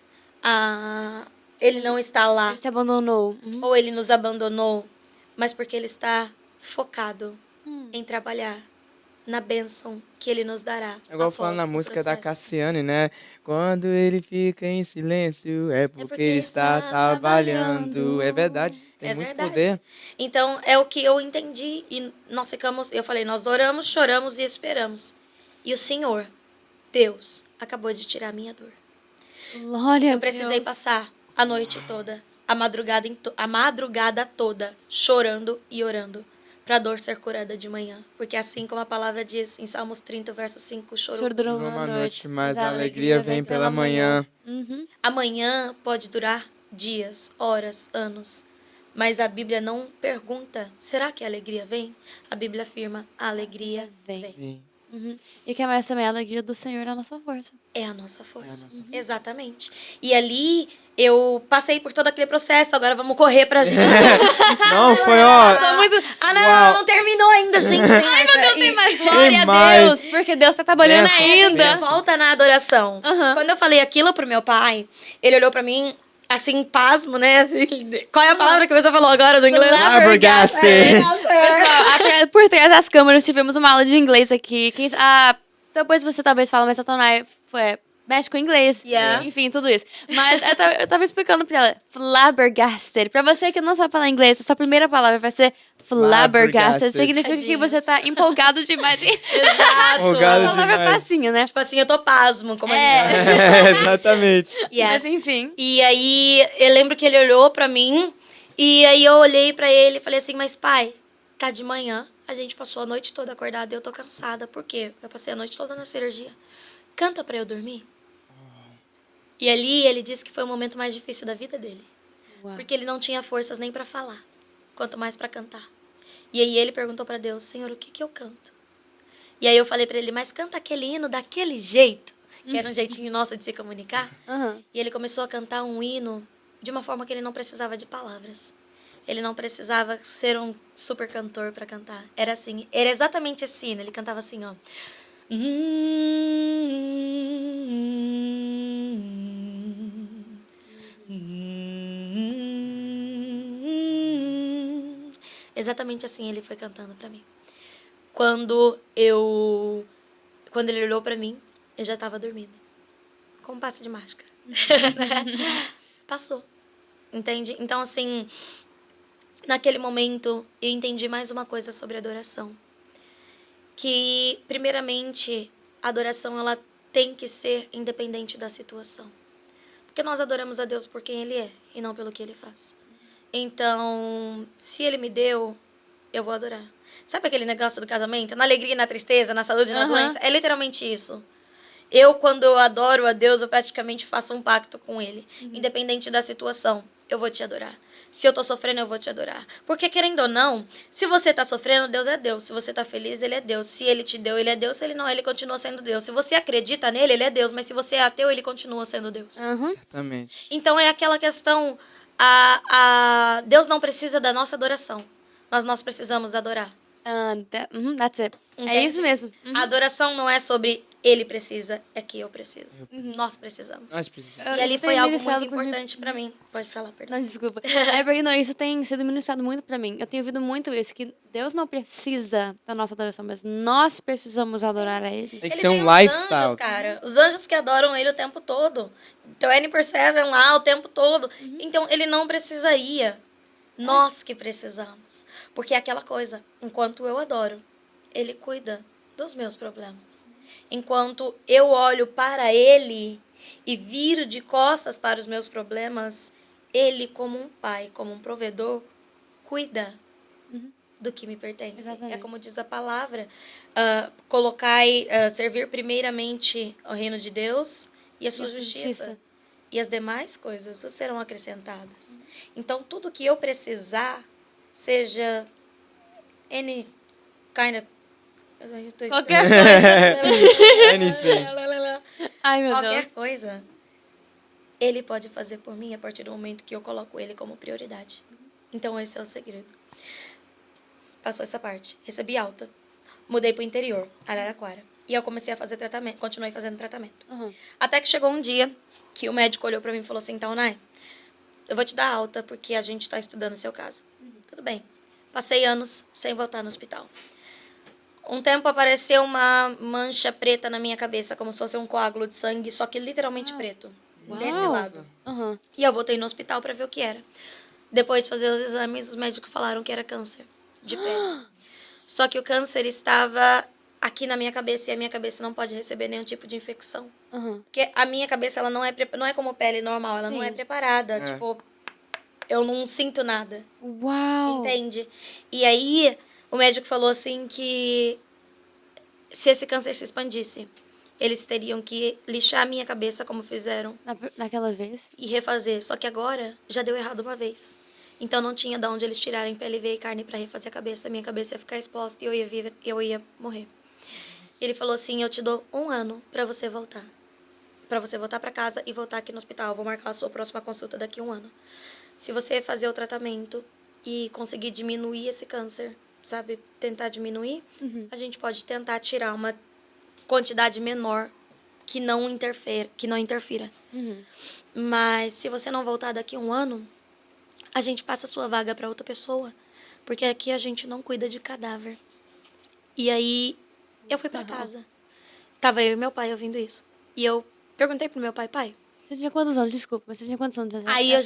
ele não está lá, Ele te abandonou. ou ele nos abandonou, mas porque ele está focado em trabalhar na bênção que ele nos dará. Igual após falando na o música da processo. Cassiane, né? Quando ele fica em silêncio, é porque ele está trabalhando. É verdade, isso tem É muito verdade. poder. Então, é o que eu entendi. E nós ficamos, eu falei, nós oramos, choramos e esperamos. E o Senhor, Deus, acabou de tirar a minha dor. Glória a Eu precisei Deus. passar a noite toda, a madrugada toda, chorando e orando, para a dor ser curada de manhã. Porque assim como a palavra diz em Salmos 30, verso 5, Choro durou uma noite, mas a alegria vem pela manhã. Amanhã pode durar dias, horas, anos. Mas a Bíblia não pergunta, será que a alegria vem? A Bíblia afirma, a alegria Vem. vem. Sim. E que mais também a alegria do Senhor é a nossa força. É a nossa força. É a nossa força. Exatamente. E ali eu passei por todo aquele processo, agora vamos correr pra gente. Não, foi ó. Tô muito... Uau. Não terminou ainda, gente. Tem mais, Meu Deus, tem mais glória Tem a mais. Deus. Porque Deus tá trabalhando Benção, ainda. A gente volta na adoração. Aham. Quando eu falei aquilo pro meu pai, ele olhou pra mim, assim, pasmo, né? Assim, qual é a palavra que você falou agora do inglês? Flabbergasted. Pessoal, por trás das câmeras tivemos uma aula de inglês aqui. Depois você talvez fala, mas a Tonai mexe com inglês. Yeah. Enfim, tudo isso. Mas eu tava explicando pra ela. Flabbergasted. Pra você que não sabe falar inglês, a sua primeira palavra vai ser flabbergasted. Flabbergasted. Significa que você tá empolgado demais. Exato. Empolgado A palavra é demais. facinho, né? Tipo assim, eu tô pasmo, como Exatamente. Yes. Mas enfim. E aí, eu lembro que ele olhou pra mim, e aí eu olhei pra ele e falei assim, mas pai, tá de manhã, a gente passou a noite toda acordada e eu tô cansada, por quê? Eu passei a noite toda na cirurgia. Canta pra eu dormir. E ali ele disse que foi o momento mais difícil da vida dele. Uau. Porque ele não tinha forças nem pra falar, quanto mais pra cantar. E aí ele perguntou pra Deus, Senhor, o que que eu canto? E aí eu falei pra ele, mas canta aquele hino daquele jeito, que era um jeitinho nosso de se comunicar. Aham. E ele começou a cantar um hino de uma forma que ele não precisava de palavras. Ele não precisava ser um super cantor pra cantar. Era assim, era exatamente esse hino. Ele cantava assim, ó. Exatamente assim ele foi cantando pra mim. Quando ele olhou pra mim, eu já tava dormindo. Como passe de mágica. Passou. Entende? Então, assim, naquele momento, eu entendi mais uma coisa sobre adoração. Que, primeiramente, a adoração, ela tem que ser independente da situação. Porque nós adoramos a Deus por quem Ele é e não pelo que Ele faz. Então, se Ele me deu, eu vou adorar. Sabe aquele negócio do casamento? Na alegria, na tristeza, na saúde e na doença? É literalmente isso. Quando eu adoro a Deus, eu praticamente faço um pacto com Ele. Independente da situação, eu vou te adorar. Se eu tô sofrendo, eu vou te adorar. Porque, querendo ou não, se você tá sofrendo, Deus é Deus. Se você tá feliz, Ele é Deus. Se Ele te deu, Ele é Deus. Se Ele não, Ele continua sendo Deus. Se você acredita nele, Ele é Deus. Mas se você é ateu, Ele continua sendo Deus. Exatamente. Então, é aquela questão... Deus não precisa da nossa adoração. Mas nós precisamos adorar. That's it. É Entende? isso mesmo. A adoração não é sobre ele precisa, é que eu preciso. Nós precisamos. Nós precisamos. E ali Isso foi tem algo ministrado muito por mim. importante pra mim. Pode falar, perdão. Não, desculpa. É porque não, isso tem sido ministrado muito pra mim. Eu tenho ouvido muito isso, que Deus não precisa da nossa adoração, mas nós precisamos adorar a Ele. Tem que Ele ser tem um os lifestyle. anjos, cara. Os anjos que adoram ele o tempo todo. 24/7 lá o tempo todo. Então, ele não precisaria. Nós que precisamos. Porque é aquela coisa, enquanto eu adoro, ele cuida dos meus problemas. Enquanto eu olho para ele e viro de costas para os meus problemas, ele, como um pai, como um provedor, cuida do que me pertence. Exatamente. É como diz a palavra, servir primeiramente ao reino de Deus e a sua justiça. E as demais coisas serão acrescentadas. Então, tudo que eu precisar, seja any kind of... Qualquer coisa. Anything. Ai, meu Qualquer Deus. coisa, ele pode fazer por mim a partir do momento que eu coloco ele como prioridade. Então, esse é o segredo. Passou essa parte. Recebi alta. Mudei pro interior, Araraquara. E eu comecei a fazer tratamento. Continuei fazendo tratamento. Até que chegou um dia que o médico olhou pra mim e falou assim, Taunay, eu vou te dar alta porque a gente tá estudando o seu caso. Tudo bem. Passei anos sem voltar no hospital. Um tempo apareceu uma mancha preta na minha cabeça, como se fosse um coágulo de sangue, só que literalmente preto. Desse lado. Uhum. E eu voltei no hospital pra ver o que era. Depois de fazer os exames, os médicos falaram que era câncer de pele. Só que o câncer estava aqui na minha cabeça e a minha cabeça não pode receber nenhum tipo de infecção. Uhum. Porque a minha cabeça, ela não é como pele normal, ela não é Sim. preparada. É. Tipo, eu não sinto nada. Uau! Entende? E aí, o médico falou assim que se esse câncer se expandisse, eles teriam que lixar a minha cabeça, como fizeram, Naquela vez? e refazer. Só que agora já deu errado uma vez. Então não tinha de onde eles tirarem pele, veia e carne pra refazer a cabeça. Minha cabeça ia ficar exposta e eu ia morrer. Ele falou assim: eu te dou 1 ano pra você voltar. Pra você voltar pra casa e voltar aqui no hospital. Eu vou marcar a sua próxima consulta daqui a 1 ano. Se você fazer o tratamento e conseguir diminuir esse câncer, sabe? Tentar diminuir, a gente pode tentar tirar uma quantidade menor que não interfira. Uhum. Mas se você não voltar daqui a 1 ano, a gente passa a sua vaga para outra pessoa, porque aqui a gente não cuida de cadáver. E aí eu fui para casa. Tava eu e meu pai ouvindo isso. E eu perguntei pro meu pai: pai, Você tinha quantos anos? Desculpa, mas você tinha quantos anos? aí eu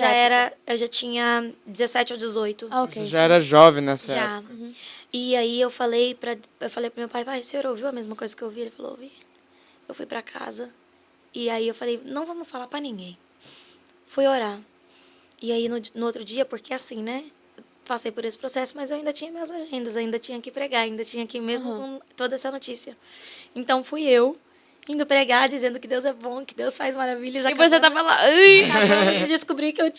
já tinha 17 ou 18. Ah, ok. Você já era jovem nessa Já. época. E aí eu falei pro meu pai: pai, o senhor ouviu a mesma coisa que eu ouvi? Ele falou: ouvi. Eu fui para casa. E aí eu falei: não vamos falar para ninguém. Fui orar. E aí no outro dia, porque assim, né? Passei por esse processo, mas eu ainda tinha minhas agendas, ainda tinha que pregar, ainda tinha que ir mesmo com toda essa notícia. Então fui eu indo pregar, dizendo que Deus é bom, que Deus faz maravilhas. E você tava lá. Ai! Acabando de descobrir que eu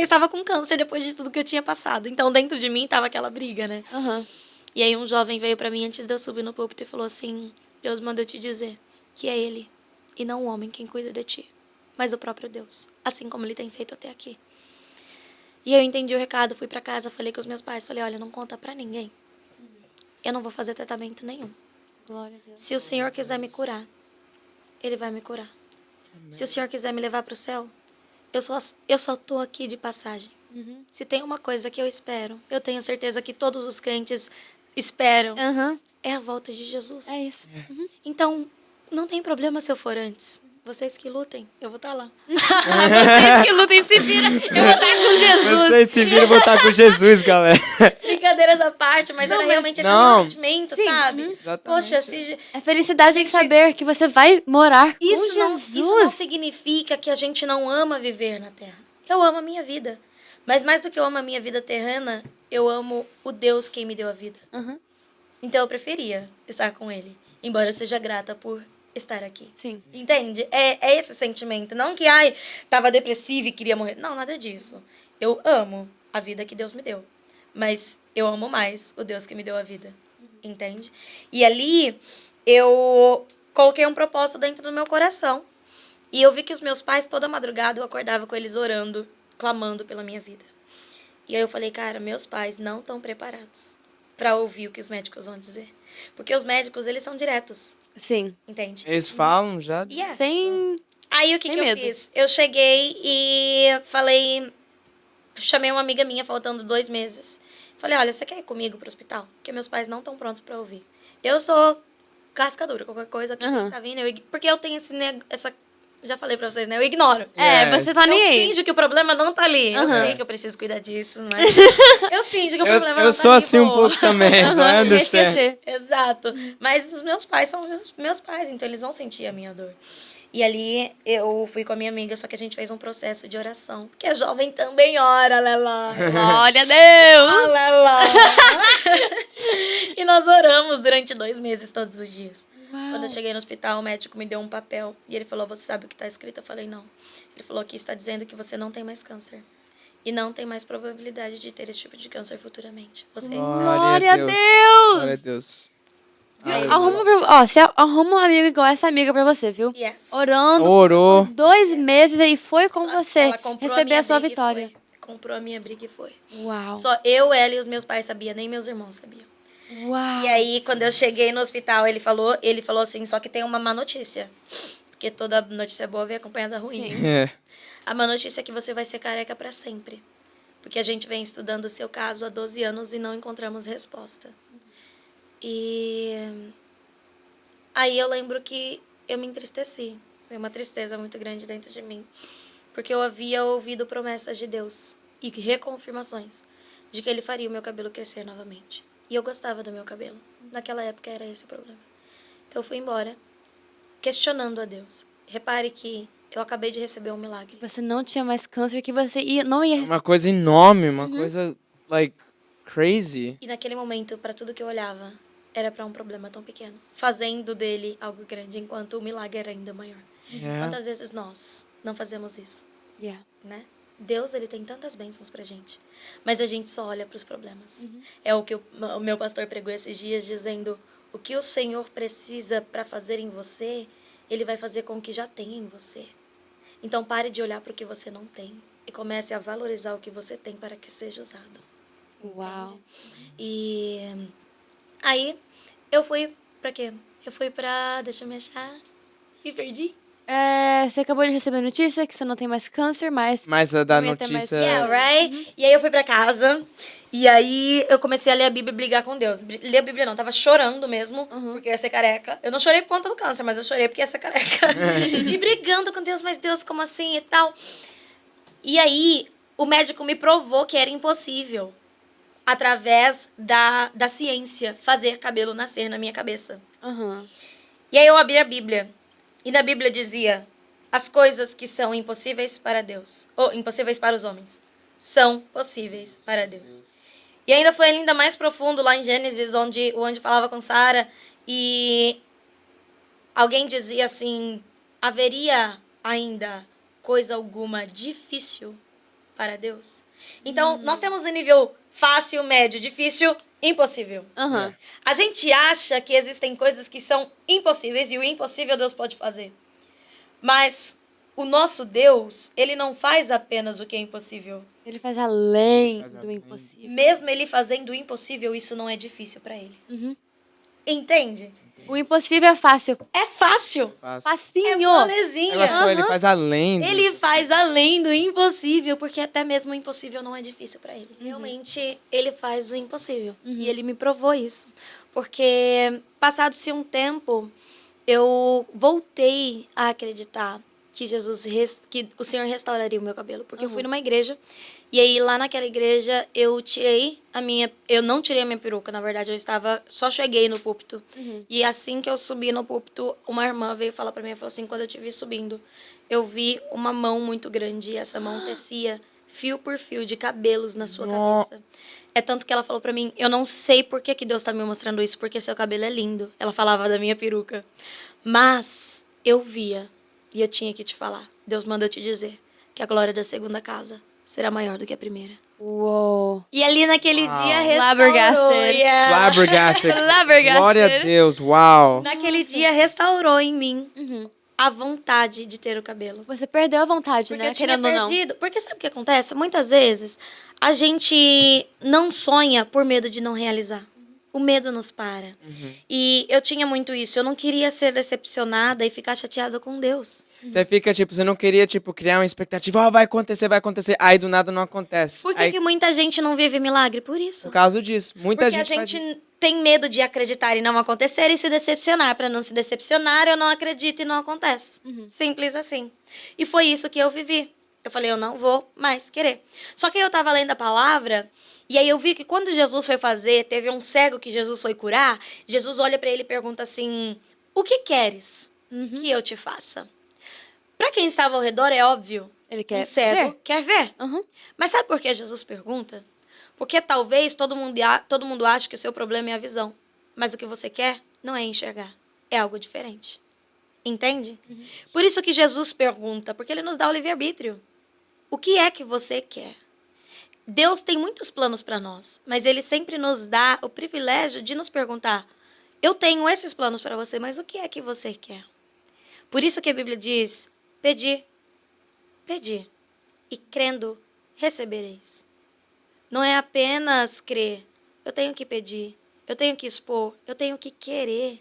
estava com câncer depois de tudo que eu tinha passado. Então dentro de mim tava aquela briga, né? Uhum. E aí um jovem veio pra mim antes de eu subir no púlpito e falou assim: Deus mandou te dizer que é Ele e não o homem quem cuida de ti, mas o próprio Deus, assim como Ele tem feito até aqui. E eu entendi o recado, fui pra casa, falei com os meus pais, falei: olha, não conta pra ninguém. Eu não vou fazer tratamento nenhum. Glória a Deus. Se o Senhor quiser me curar, Ele vai me curar. Se o Senhor quiser me levar pro céu, eu só tô aqui de passagem. Uhum. Se tem uma coisa que eu espero, eu tenho certeza que todos os crentes esperam, Uhum. é a volta de Jesus. É isso. Então, não tem problema se eu for antes. Vocês que lutem, eu vou estar lá. Vocês que lutem se vira. Eu vou estar com Jesus. Vocês se viram voltar com Jesus, galera. Brincadeiras à parte, mas Não, era mas- realmente esse Não. meu sentimento, Sim, sabe? Exatamente. Poxa, se... É felicidade em Gente, saber que você vai morar Isso com não Jesus. significa que a gente não ama viver na Terra. Eu amo a minha vida. Mas mais do que eu amo a minha vida terrena, eu amo o Deus quem me deu a vida. Uhum. Então eu preferia estar com Ele, embora eu seja grata por estar aqui. Sim. Entende? É esse sentimento. Não que, ai, tava depressiva e queria morrer. Não, nada disso. Eu amo a vida que Deus me deu. Mas eu amo mais o Deus que me deu a vida. Entende? E ali, eu coloquei um propósito dentro do meu coração. E eu vi que os meus pais, toda madrugada, eu acordava com eles orando, clamando pela minha vida. E aí eu falei: cara, meus pais não estão preparados para ouvir o que os médicos vão dizer. Porque os médicos, eles são diretos. Sim. Entende? Eles falam já. Yeah. Sem... Aí o que Sem eu medo. fiz? Eu cheguei e falei, chamei uma amiga minha faltando 2 meses. Falei: olha, você quer ir comigo pro hospital? Porque meus pais não estão prontos pra ouvir. Eu sou casca dura, qualquer coisa que tá vindo. Porque eu tenho essa... Já falei pra vocês, né? Eu ignoro. É, você tá Eu nem aí. finjo que o problema não tá ali. Eu Aham. sei que eu preciso cuidar disso, né? Eu finjo que o problema não Eu tá sou ali. assim um pô. pouco também, só Aham, ia understand. esquecer. Exato. Mas os meus pais são os meus pais, então eles vão sentir a minha dor. E ali eu fui com a minha amiga, só que a gente fez um processo de oração. Porque a jovem também ora, aleluia. Glória a Deus. Aleluia. E nós oramos durante 2 meses, todos os dias. Uau. Quando eu cheguei no hospital, o médico me deu um papel. E ele falou: você sabe o que está escrito? Eu falei: não. Ele falou: aqui está dizendo que você não tem mais câncer. E não tem mais probabilidade de ter esse tipo de câncer futuramente. Você está... Glória a Deus. Glória a Deus. Aí, Você arruma um amigo igual essa amiga pra você, viu? yes. Orando Orou. por 2 meses e foi com você Ela comprou receber minha a sua briga e vitória. foi. Comprou a minha briga e foi. Uau. Só eu, ela e os meus pais sabiam, nem meus irmãos sabiam. Uau. E aí, quando eu cheguei no hospital, ele falou assim: só que tem uma má notícia. Porque toda notícia boa vem acompanhada da ruim. Sim. É. A má notícia é que você vai ser careca para sempre. Porque a gente vem estudando o seu caso há 12 anos e não encontramos resposta. E aí eu lembro que eu me entristeci. Foi uma tristeza muito grande dentro de mim. Porque eu havia ouvido promessas de Deus e reconfirmações de que Ele faria o meu cabelo crescer novamente. E eu gostava do meu cabelo. Naquela época era esse o problema. Então eu fui embora, questionando a Deus. Repare que eu acabei de receber um milagre. Você não tinha mais câncer, que você não ia... Uma coisa enorme, uma coisa, like, crazy. E naquele momento, para tudo que eu olhava, era para um problema tão pequeno. Fazendo dele algo grande, enquanto o milagre era ainda maior. Yeah. Quantas vezes nós não fazemos isso, Yeah. né? Deus, ele tem tantas bênçãos pra gente. Mas a gente só olha pros problemas. É o que o meu pastor pregou esses dias, dizendo: o que o Senhor precisa para fazer em você, Ele vai fazer com o que já tem em você. Então pare de olhar para o que você não tem e comece a valorizar o que você tem para que seja usado. Uau. Entende? E aí eu fui pra quê? Eu fui pra... Deixa eu me achar. Me perdi. Você acabou de receber a notícia que você não tem mais câncer, mas... Mas a da Não ia ter mais- notícia... Yeah, right? E aí eu fui pra casa, e aí eu comecei a ler a Bíblia e brigar com Deus. Ler a Bíblia não, tava chorando mesmo, porque eu ia ser careca. Eu não chorei por conta do câncer, mas eu chorei porque ia ser careca. E brigando com Deus, mas Deus, como assim e tal? E aí o médico me provou que era impossível, através da ciência, fazer cabelo nascer na minha cabeça. Aham. E aí eu abri a Bíblia. E na Bíblia dizia: as coisas que são impossíveis para Deus, ou impossíveis para os homens, são possíveis para Deus. E ainda foi ainda mais profundo lá em Gênesis, onde o anjo falava com Sara, e alguém dizia assim: haveria ainda coisa alguma difícil para Deus? Então, nós temos o nível fácil, médio, difícil, impossível. Aham. A gente acha que existem coisas que são impossíveis e o impossível Deus pode fazer. Mas o nosso Deus, ele não faz apenas o que é impossível. Ele faz além Faz do além. impossível. Mesmo ele fazendo o impossível, isso não é difícil para ele. Uhum. Entende? O impossível é fácil. É fácil. Faz. É Facinho. molezinha. Negócio foi, ele faz além. Ele faz além do impossível, porque até mesmo o impossível não é difícil para ele. Realmente, ele faz o impossível. E ele me provou isso. Porque, passado-se um tempo, eu voltei a acreditar que que o Senhor restauraria o meu cabelo. Porque eu fui numa igreja, e aí lá naquela igreja eu não tirei a minha peruca, na verdade, só cheguei no púlpito. E assim que eu subi no púlpito, uma irmã veio falar pra mim, falou assim: quando eu te vi subindo, eu vi uma mão muito grande, e essa mão tecia fio por fio de cabelos na sua cabeça. É tanto que ela falou pra mim: eu não sei por que Deus tá me mostrando isso, porque seu cabelo é lindo. Ela falava da minha peruca. Mas eu via, e eu tinha que te falar. Deus manda eu te dizer que a glória da segunda casa será maior do que a primeira. Uou. E ali naquele dia restaurou. Flabbergasted. Yeah. Flabbergasted. Flabbergasted. Glória a Deus, uau. Naquele dia restaurou em mim Uhum. a vontade de ter o cabelo. Você perdeu a vontade, Porque né? eu tinha Querendo ou não. perdido. Porque sabe o que acontece? Muitas vezes a gente não sonha por medo de não realizar. O medo nos para. E eu tinha muito isso. Eu não queria ser decepcionada e ficar chateada com Deus. Você fica, tipo, você não queria, tipo, criar uma expectativa, ó, vai acontecer, aí do nada não acontece. Por que, Aí, que muita gente não vive milagre? Por isso. por causa disso. Muita Porque a gente faz isso. gente tem medo de acreditar e não acontecer e se decepcionar. Para não se decepcionar, eu não acredito e não acontece. Simples assim. E foi isso que eu vivi. Eu falei: eu não vou mais querer. Só que eu tava lendo a palavra, e aí eu vi que quando Jesus foi fazer, teve um cego que Jesus foi curar, Jesus olha para ele e pergunta assim: o que queres que eu te faça? Para quem estava ao redor, é óbvio. Ele quer Um cego ver. quer ver. Uhum. Mas sabe por que Jesus pergunta? Porque talvez todo mundo ache que o seu problema é a visão. Mas o que você quer não é enxergar. É algo diferente. Entende? Por isso que Jesus pergunta, porque ele nos dá o livre-arbítrio. O que é que você quer? Deus tem muitos planos para nós, mas ele sempre nos dá o privilégio de nos perguntar: eu tenho esses planos para você, mas o que é que você quer? Por isso que a Bíblia diz: pedi, pedi, e crendo recebereis. Não é apenas crer. Eu tenho que pedir, eu tenho que expor, eu tenho que querer.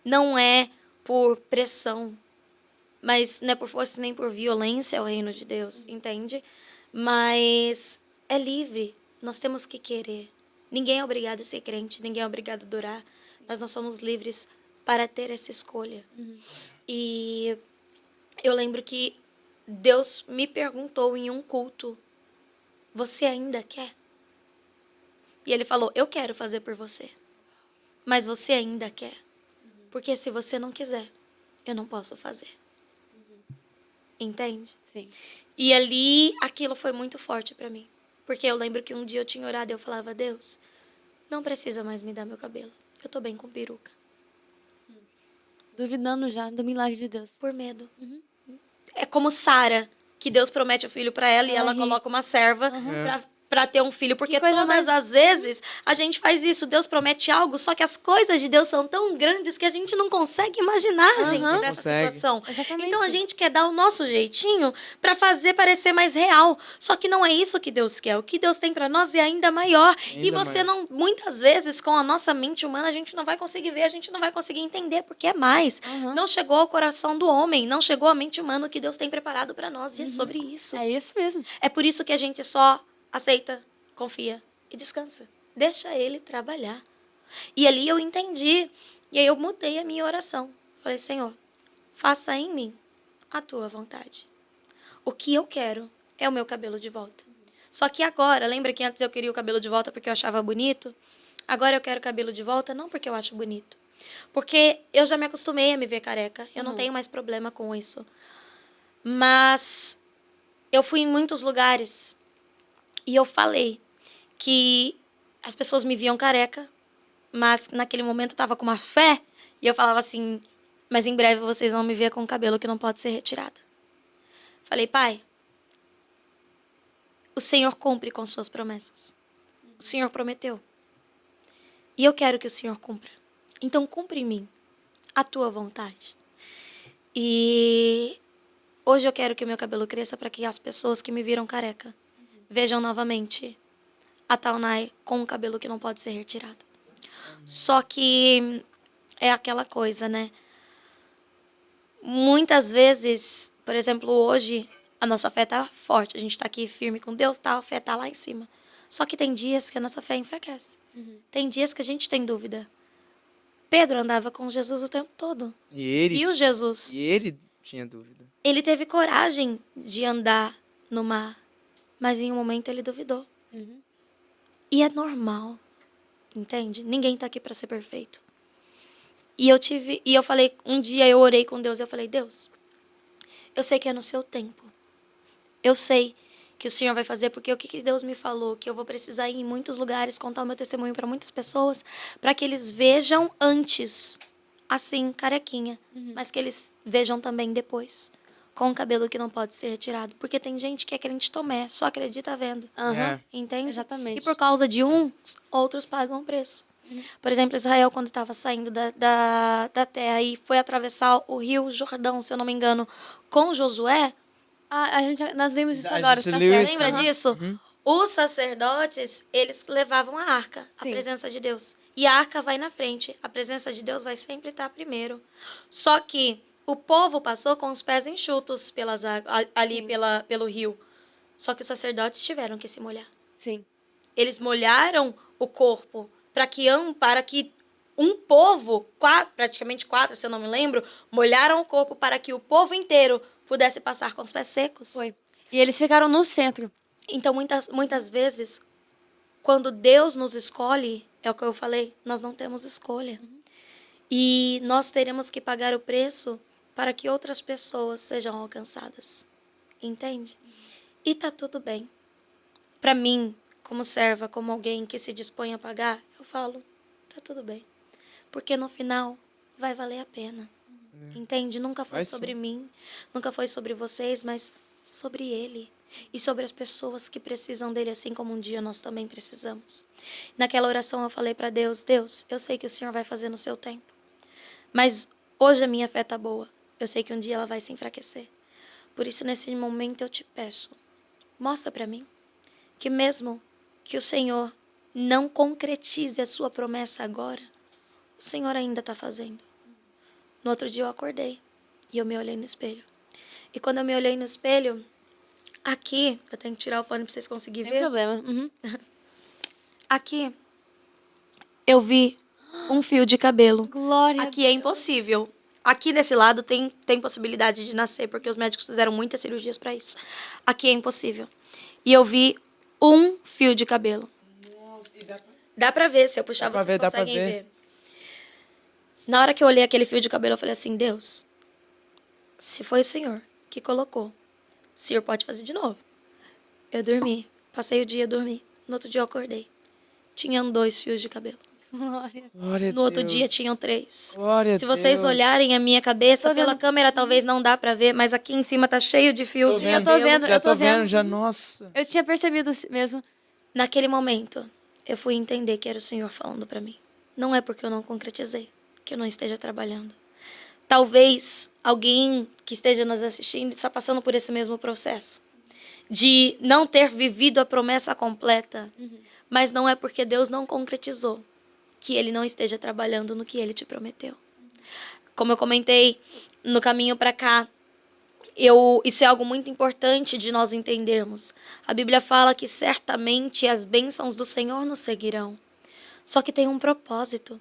Não é por pressão. Mas não é por força nem por violência é o reino de Deus, entende? Mas é livre. Nós temos que querer. Ninguém é obrigado a ser crente, ninguém é obrigado a adorar. Mas nós somos livres para ter essa escolha. E eu lembro que Deus me perguntou em um culto: você ainda quer? E ele falou: eu quero fazer por você. Mas você ainda quer? Porque se você não quiser, eu não posso fazer. Entende? Sim. E ali, aquilo foi muito forte pra mim. Porque eu lembro que um dia eu tinha orado e eu falava: Deus, não precisa mais me dar meu cabelo. Eu tô bem com peruca. Duvidando já do milagre de Deus. Por medo. É como Sara, que Deus promete o filho pra ela e ela ri. coloca uma serva pra ter um filho. Porque Que coisa todas mais- as vezes a gente faz isso. Deus promete algo, só que as coisas de Deus são tão grandes que a gente não consegue imaginar, gente, Não nessa consegue. situação. Exatamente. Então a gente quer dar o nosso jeitinho pra fazer parecer mais real. Só que não é isso que Deus quer. O que Deus tem pra nós é ainda maior. E Ainda você maior. não, muitas vezes, com a nossa mente humana, a gente não vai conseguir ver, a gente não vai conseguir entender, porque é mais. Não chegou ao coração do homem, não chegou à mente humana o que Deus tem preparado pra nós. E é sobre isso. É isso mesmo. É por isso que a gente só aceita, confia e descansa. Deixa ele trabalhar. E ali eu entendi. E aí eu mudei a minha oração. Falei: Senhor, faça em mim a tua vontade. O que eu quero é o meu cabelo de volta. Só que agora, lembra que antes eu queria o cabelo de volta porque eu achava bonito? Agora eu quero o cabelo de volta não porque eu acho bonito. Porque eu já me acostumei a me ver careca. Eu não tenho mais problema com isso. Mas eu fui em muitos lugares e eu falei que as pessoas me viam careca, mas naquele momento eu tava com uma fé e eu falava assim: mas em breve vocês vão me ver com um cabelo que não pode ser retirado. Falei: Pai, o Senhor cumpre com suas promessas. O Senhor prometeu. E eu quero que o Senhor cumpra. Então cumpre em mim a tua vontade. E hoje eu quero que o meu cabelo cresça para que as pessoas que me viram careca vejam novamente a Taunay com um cabelo que não pode ser retirado. Só que é aquela coisa, né? Muitas vezes, por exemplo, hoje, a nossa fé tá forte. A gente tá aqui firme com Deus, tá? A fé tá lá em cima. Só que tem dias que a nossa fé enfraquece. Tem dias que a gente tem dúvida. Pedro andava com Jesus o tempo todo. E ele, Viu Jesus. e ele tinha dúvida. Ele teve coragem de andar no mar. Mas em um momento ele duvidou. E é normal, entende? Ninguém tá aqui para ser perfeito. E eu falei, um dia eu orei com Deus, eu falei: Deus, eu sei que é no seu tempo. Eu sei que o Senhor vai fazer, porque o que Deus me falou? Que eu vou precisar ir em muitos lugares, contar o meu testemunho para muitas pessoas, para que eles vejam antes, assim, carequinha, mas que eles vejam também depois, com o cabelo que não pode ser retirado. Porque tem gente que é crente Tomé, só acredita vendo. É. Entende? Exatamente. E por causa de uns, outros pagam o preço. Por exemplo, Israel, quando estava saindo da terra e foi atravessar o rio Jordão, se eu não me engano, com Josué, Nós vimos isso A agora, gente tá leu certo? isso. lembra Aham. disso? Os sacerdotes, eles levavam a arca, a Sim. presença de Deus. E a arca vai na frente. A presença de Deus vai sempre estar primeiro. Só que o povo passou com os pés enxutos ali pelo rio. Só que os sacerdotes tiveram que se molhar. Sim. Eles molharam o corpo para que um povo, praticamente 4, se eu não me lembro, molharam o corpo para que o povo inteiro pudesse passar com os pés secos. Foi. E eles ficaram no centro. Então, muitas vezes, quando Deus nos escolhe, é o que eu falei, nós não temos escolha. E nós teremos que pagar o preço para que outras pessoas sejam alcançadas. Entende? E tá tudo bem. Para mim, como serva, como alguém que se dispõe a pagar, eu falo: tá tudo bem. Porque no final vai valer a pena. Entende? Nunca foi Vai sobre sim. mim, nunca foi sobre vocês, mas sobre Ele. E sobre as pessoas que precisam dele, assim como um dia nós também precisamos. Naquela oração eu falei para Deus: Deus, eu sei que o Senhor vai fazer no seu tempo. Mas hoje a minha fé tá boa. Eu sei que um dia ela vai se enfraquecer. Por isso, nesse momento, eu te peço, mostra para mim que mesmo que o Senhor não concretize a sua promessa agora, o Senhor ainda está fazendo. No outro dia eu acordei e eu me olhei no espelho. E quando eu me olhei no espelho, aqui, eu tenho que tirar o fone pra vocês conseguirem Sem ver. problema. Uhum. Aqui, eu vi um fio de cabelo. Glória. Aqui é impossível. Aqui desse lado tem possibilidade de nascer, porque os médicos fizeram muitas cirurgias pra isso. Aqui é impossível. E eu vi um fio de cabelo. Nossa, e dá pra... Dá pra ver, se eu puxar, Dá pra vocês ver, dá pra conseguem ver. ver. Na hora que eu olhei aquele fio de cabelo, eu falei assim, Deus, se foi o Senhor que colocou, o Senhor pode fazer de novo. Eu dormi, passei o dia, dormi. No outro dia eu acordei. Tinham 2 fios de cabelo. Glória. Glória a No outro Deus. dia tinham 3. Glória a Se vocês Deus. olharem a minha cabeça, Tô vendo. pela câmera talvez não dá pra ver, mas aqui em cima tá cheio de fios Tô de vendo, cabelo. vendo, já eu tô tô vendo, vendo. já, nossa. Eu tinha percebido mesmo. Naquele momento, eu fui entender que era o Senhor falando pra mim. Não é porque eu não concretizei, que eu não esteja trabalhando. Talvez alguém que esteja nos assistindo está passando por esse mesmo processo. De não ter vivido a promessa completa. Mas não é porque Deus não concretizou que Ele não esteja trabalhando no que Ele te prometeu. Como eu comentei no caminho para cá, isso é algo muito importante de nós entendermos. A Bíblia fala que certamente as bênçãos do Senhor nos seguirão. Só que tem um propósito.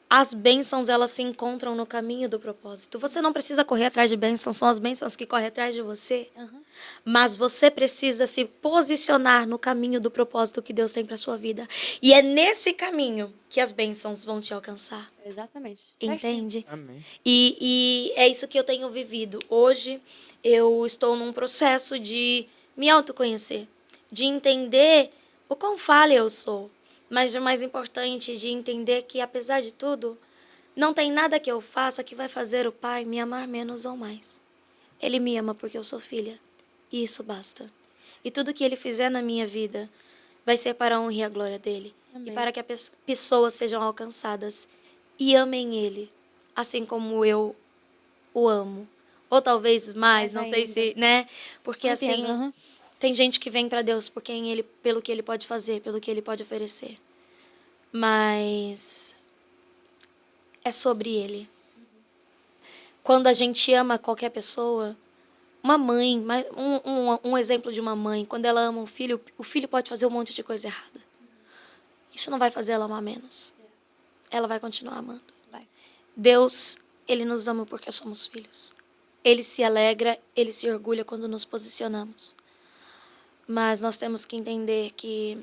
As bênçãos, elas se encontram no caminho do propósito. Você não precisa correr atrás de bênçãos, são as bênçãos que correm atrás de você. Mas você precisa se posicionar no caminho do propósito que Deus tem para sua vida. E é nesse caminho que as bênçãos vão te alcançar. Exatamente. Entende? Amém. E é isso que eu tenho vivido. Hoje eu estou num processo de me autoconhecer, de entender o quão falha eu sou. Mas o mais importante, de entender que, apesar de tudo, não tem nada que eu faça que vai fazer o Pai me amar menos ou mais. Ele me ama porque eu sou filha. E isso basta. E tudo que Ele fizer na minha vida vai ser para a honra e a glória dEle. Amém. E para que as pessoas sejam alcançadas e amem Ele, assim como eu o amo. Ou talvez mais, não sei se, né? Porque assim, tem gente que vem para Deus por quem ele, pelo que Ele pode fazer, pelo que Ele pode oferecer. Mas é sobre Ele. Quando a gente ama qualquer pessoa, uma mãe, um exemplo de uma mãe, quando ela ama o filho pode fazer um monte de coisa errada. Isso não vai fazer ela amar menos. Ela vai continuar amando. Vai. Deus, Ele nos ama porque somos filhos. Ele se alegra, Ele se orgulha quando nos posicionamos. Mas nós temos que entender que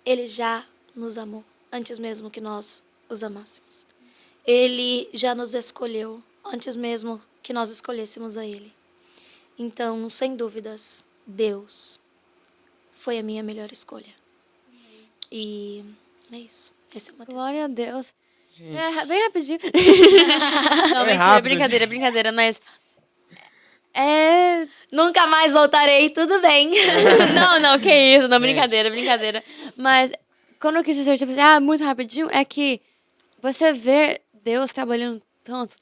Ele já nos amou, antes mesmo que nós os amássemos. Ele já nos escolheu, antes mesmo que nós escolhêssemos a Ele. Então, sem dúvidas, Deus foi a minha melhor escolha. E é isso. Essa é uma Glória a Deus. Gente. É, bem rapidinho. Não, É mentira, rápido, brincadeira, mas... É... Nunca mais voltarei, tudo bem. Não, que isso, não, Gente. brincadeira. Mas, quando eu quis dizer, tipo assim, muito rapidinho, é que você vê Deus trabalhando tanto,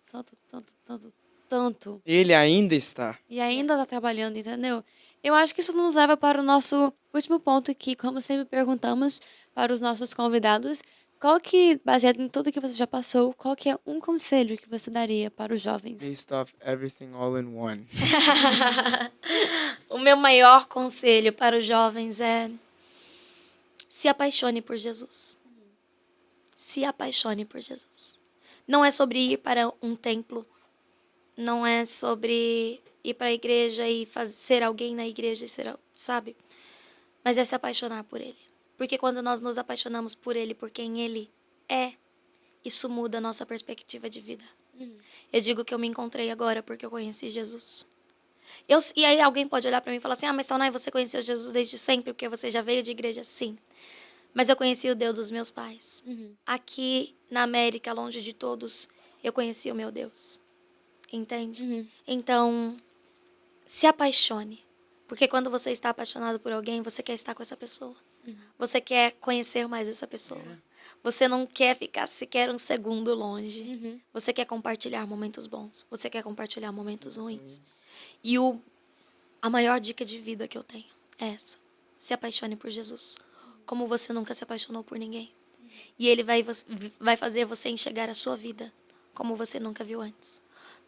Ele ainda está. e ainda tá trabalhando, entendeu? Eu acho que isso nos leva para o nosso último ponto, que, como sempre perguntamos para os nossos convidados, qual que, baseado em tudo que você já passou, qual que é um conselho que você daria para os jovens? Based off everything all in one. O meu maior conselho para os jovens é: se apaixone por Jesus. Se apaixone por Jesus. Não é sobre ir para um templo. Não é sobre ir para a igreja e ser alguém na igreja, sabe? Mas é se apaixonar por Ele. Porque quando nós nos apaixonamos por Ele, por quem Ele é, isso muda a nossa perspectiva de vida. Eu digo que eu me encontrei agora porque eu conheci Jesus. E aí alguém pode olhar para mim e falar assim: mas Sonai, você conheceu Jesus desde sempre porque você já veio de igreja? Sim. Mas eu conheci o Deus dos meus pais. Aqui na América, longe de todos, eu conheci o meu Deus. Entende? Então, se apaixone. Porque quando você está apaixonado por alguém, você quer estar com essa pessoa. Você quer conhecer mais essa pessoa. Você não quer ficar sequer um segundo longe. Você quer compartilhar momentos bons. Você quer compartilhar momentos ruins. E a maior dica de vida que eu tenho é essa. Se apaixone por Jesus. Como você nunca se apaixonou por ninguém. E Ele vai fazer você enxergar a sua vida como você nunca viu antes.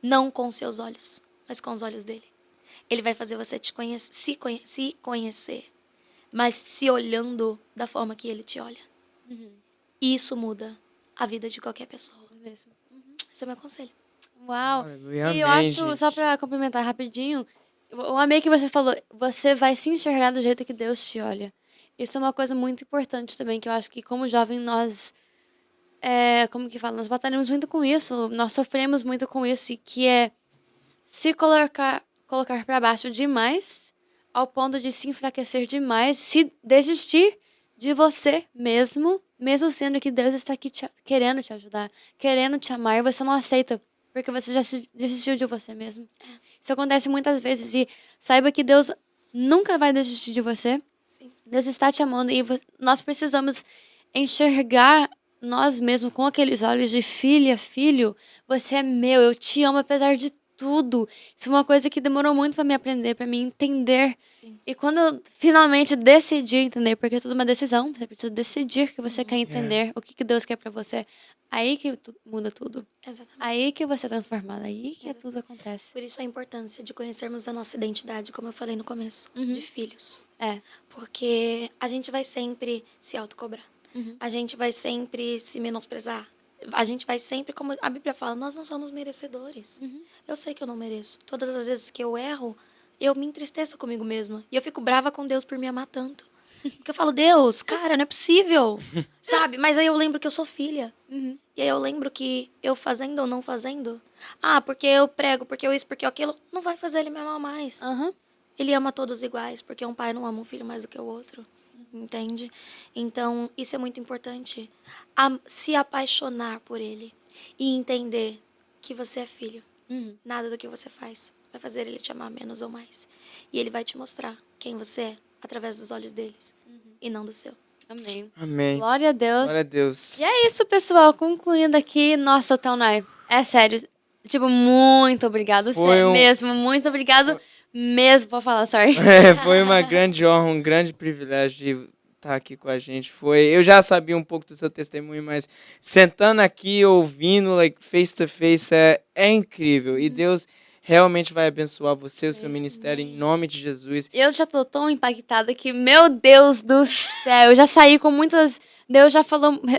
Não com seus olhos, mas com os olhos dele. Ele vai fazer você se conhecer, mas se olhando da forma que ele te olha. E isso muda a vida de qualquer pessoa. Mesmo. Esse é o meu conselho. Uau. Aleluia, E eu amém, acho, gente. só pra complementar rapidinho, eu amei que você falou, você vai se enxergar do jeito que Deus te olha. Isso é uma coisa muito importante também, que eu acho que como jovem nós, como que fala, nós batalhamos muito com isso, nós sofremos muito com isso, e que é se colocar pra baixo demais, ao ponto de se enfraquecer demais, se desistir de você mesmo sendo que Deus está aqui querendo te ajudar, querendo te amar, e você não aceita, porque você já desistiu de você mesmo. Isso acontece muitas vezes, e saiba que Deus nunca vai desistir de você. Sim. Deus está te amando, e nós precisamos enxergar nós mesmos com aqueles olhos de filha, filho, você é meu, eu te amo apesar de tudo. Isso é uma coisa que demorou muito pra me aprender, pra me entender. Sim. E quando eu finalmente decidi entender, porque é tudo uma decisão, você precisa decidir que você quer entender o que Deus quer pra você. Aí que muda tudo. Exatamente. Aí que você é transformado, aí que tudo acontece. Por isso a importância de conhecermos a nossa identidade, como eu falei no começo, de filhos. Porque a gente vai sempre se autocobrar. A gente vai sempre se menosprezar. A gente vai sempre, como a Bíblia fala, nós não somos merecedores. Eu sei que eu não mereço. Todas as vezes que eu erro, eu me entristeço comigo mesma. E eu fico brava com Deus por me amar tanto. Porque eu falo, Deus, cara, não é possível. Sabe? Mas aí eu lembro que eu sou filha. E aí eu lembro que eu fazendo ou não fazendo, porque eu prego, porque eu isso, porque eu aquilo, não vai fazer ele me amar mais. Ele ama todos iguais, porque um pai não ama um filho mais do que o outro. Entende? Então, isso é muito importante. Se apaixonar por ele e entender que você é filho. Nada do que você faz vai fazer ele te amar menos ou mais. E ele vai te mostrar quem você é através dos olhos deles e não do seu. Amém. Amém. Glória a Deus. Glória a Deus. E é isso, pessoal. Concluindo aqui, nossa, Taunay, é sério. Tipo, muito obrigado. Mesmo, muito obrigado mesmo pra falar, sorry. Foi uma grande honra, um grande privilégio de estar aqui com a gente. Eu já sabia um pouco do seu testemunho, mas sentando aqui, ouvindo, face to face, é incrível. E Deus realmente vai abençoar você, o seu ministério, em nome de Jesus. Eu já tô tão impactada que, meu Deus do céu, eu já saí com muitas... Deus já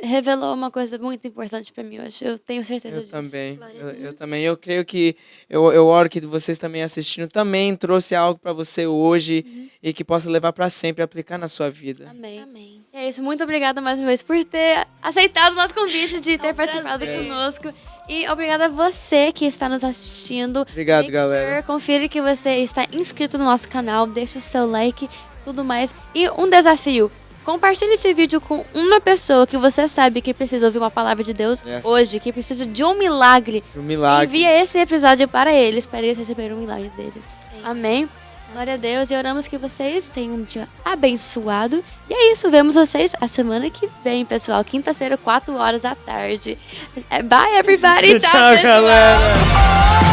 revelou uma coisa muito importante pra mim hoje. Eu tenho certeza disso. Eu também. Eu creio que, eu oro que vocês também assistindo, também trouxe algo pra você hoje e que possa levar pra sempre, aplicar na sua vida. Amém. E é isso, muito obrigada mais uma vez por ter aceitado o nosso convite, de ter participado conosco. E obrigada a você que está nos assistindo. Obrigado, galera. Confira que você está inscrito no nosso canal, deixa o seu like, tudo mais. E um desafio. Compartilhe esse vídeo com uma pessoa que você sabe que precisa ouvir uma palavra de Deus hoje, que precisa de um milagre. Envia esse episódio para eles receberem um milagre deles. Amém? Glória a Deus. E oramos que vocês tenham um dia abençoado. E é isso. Vemos vocês a semana que vem, pessoal. Quinta-feira, 4 horas da tarde. Bye, everybody. Tchau, pessoal. Galera.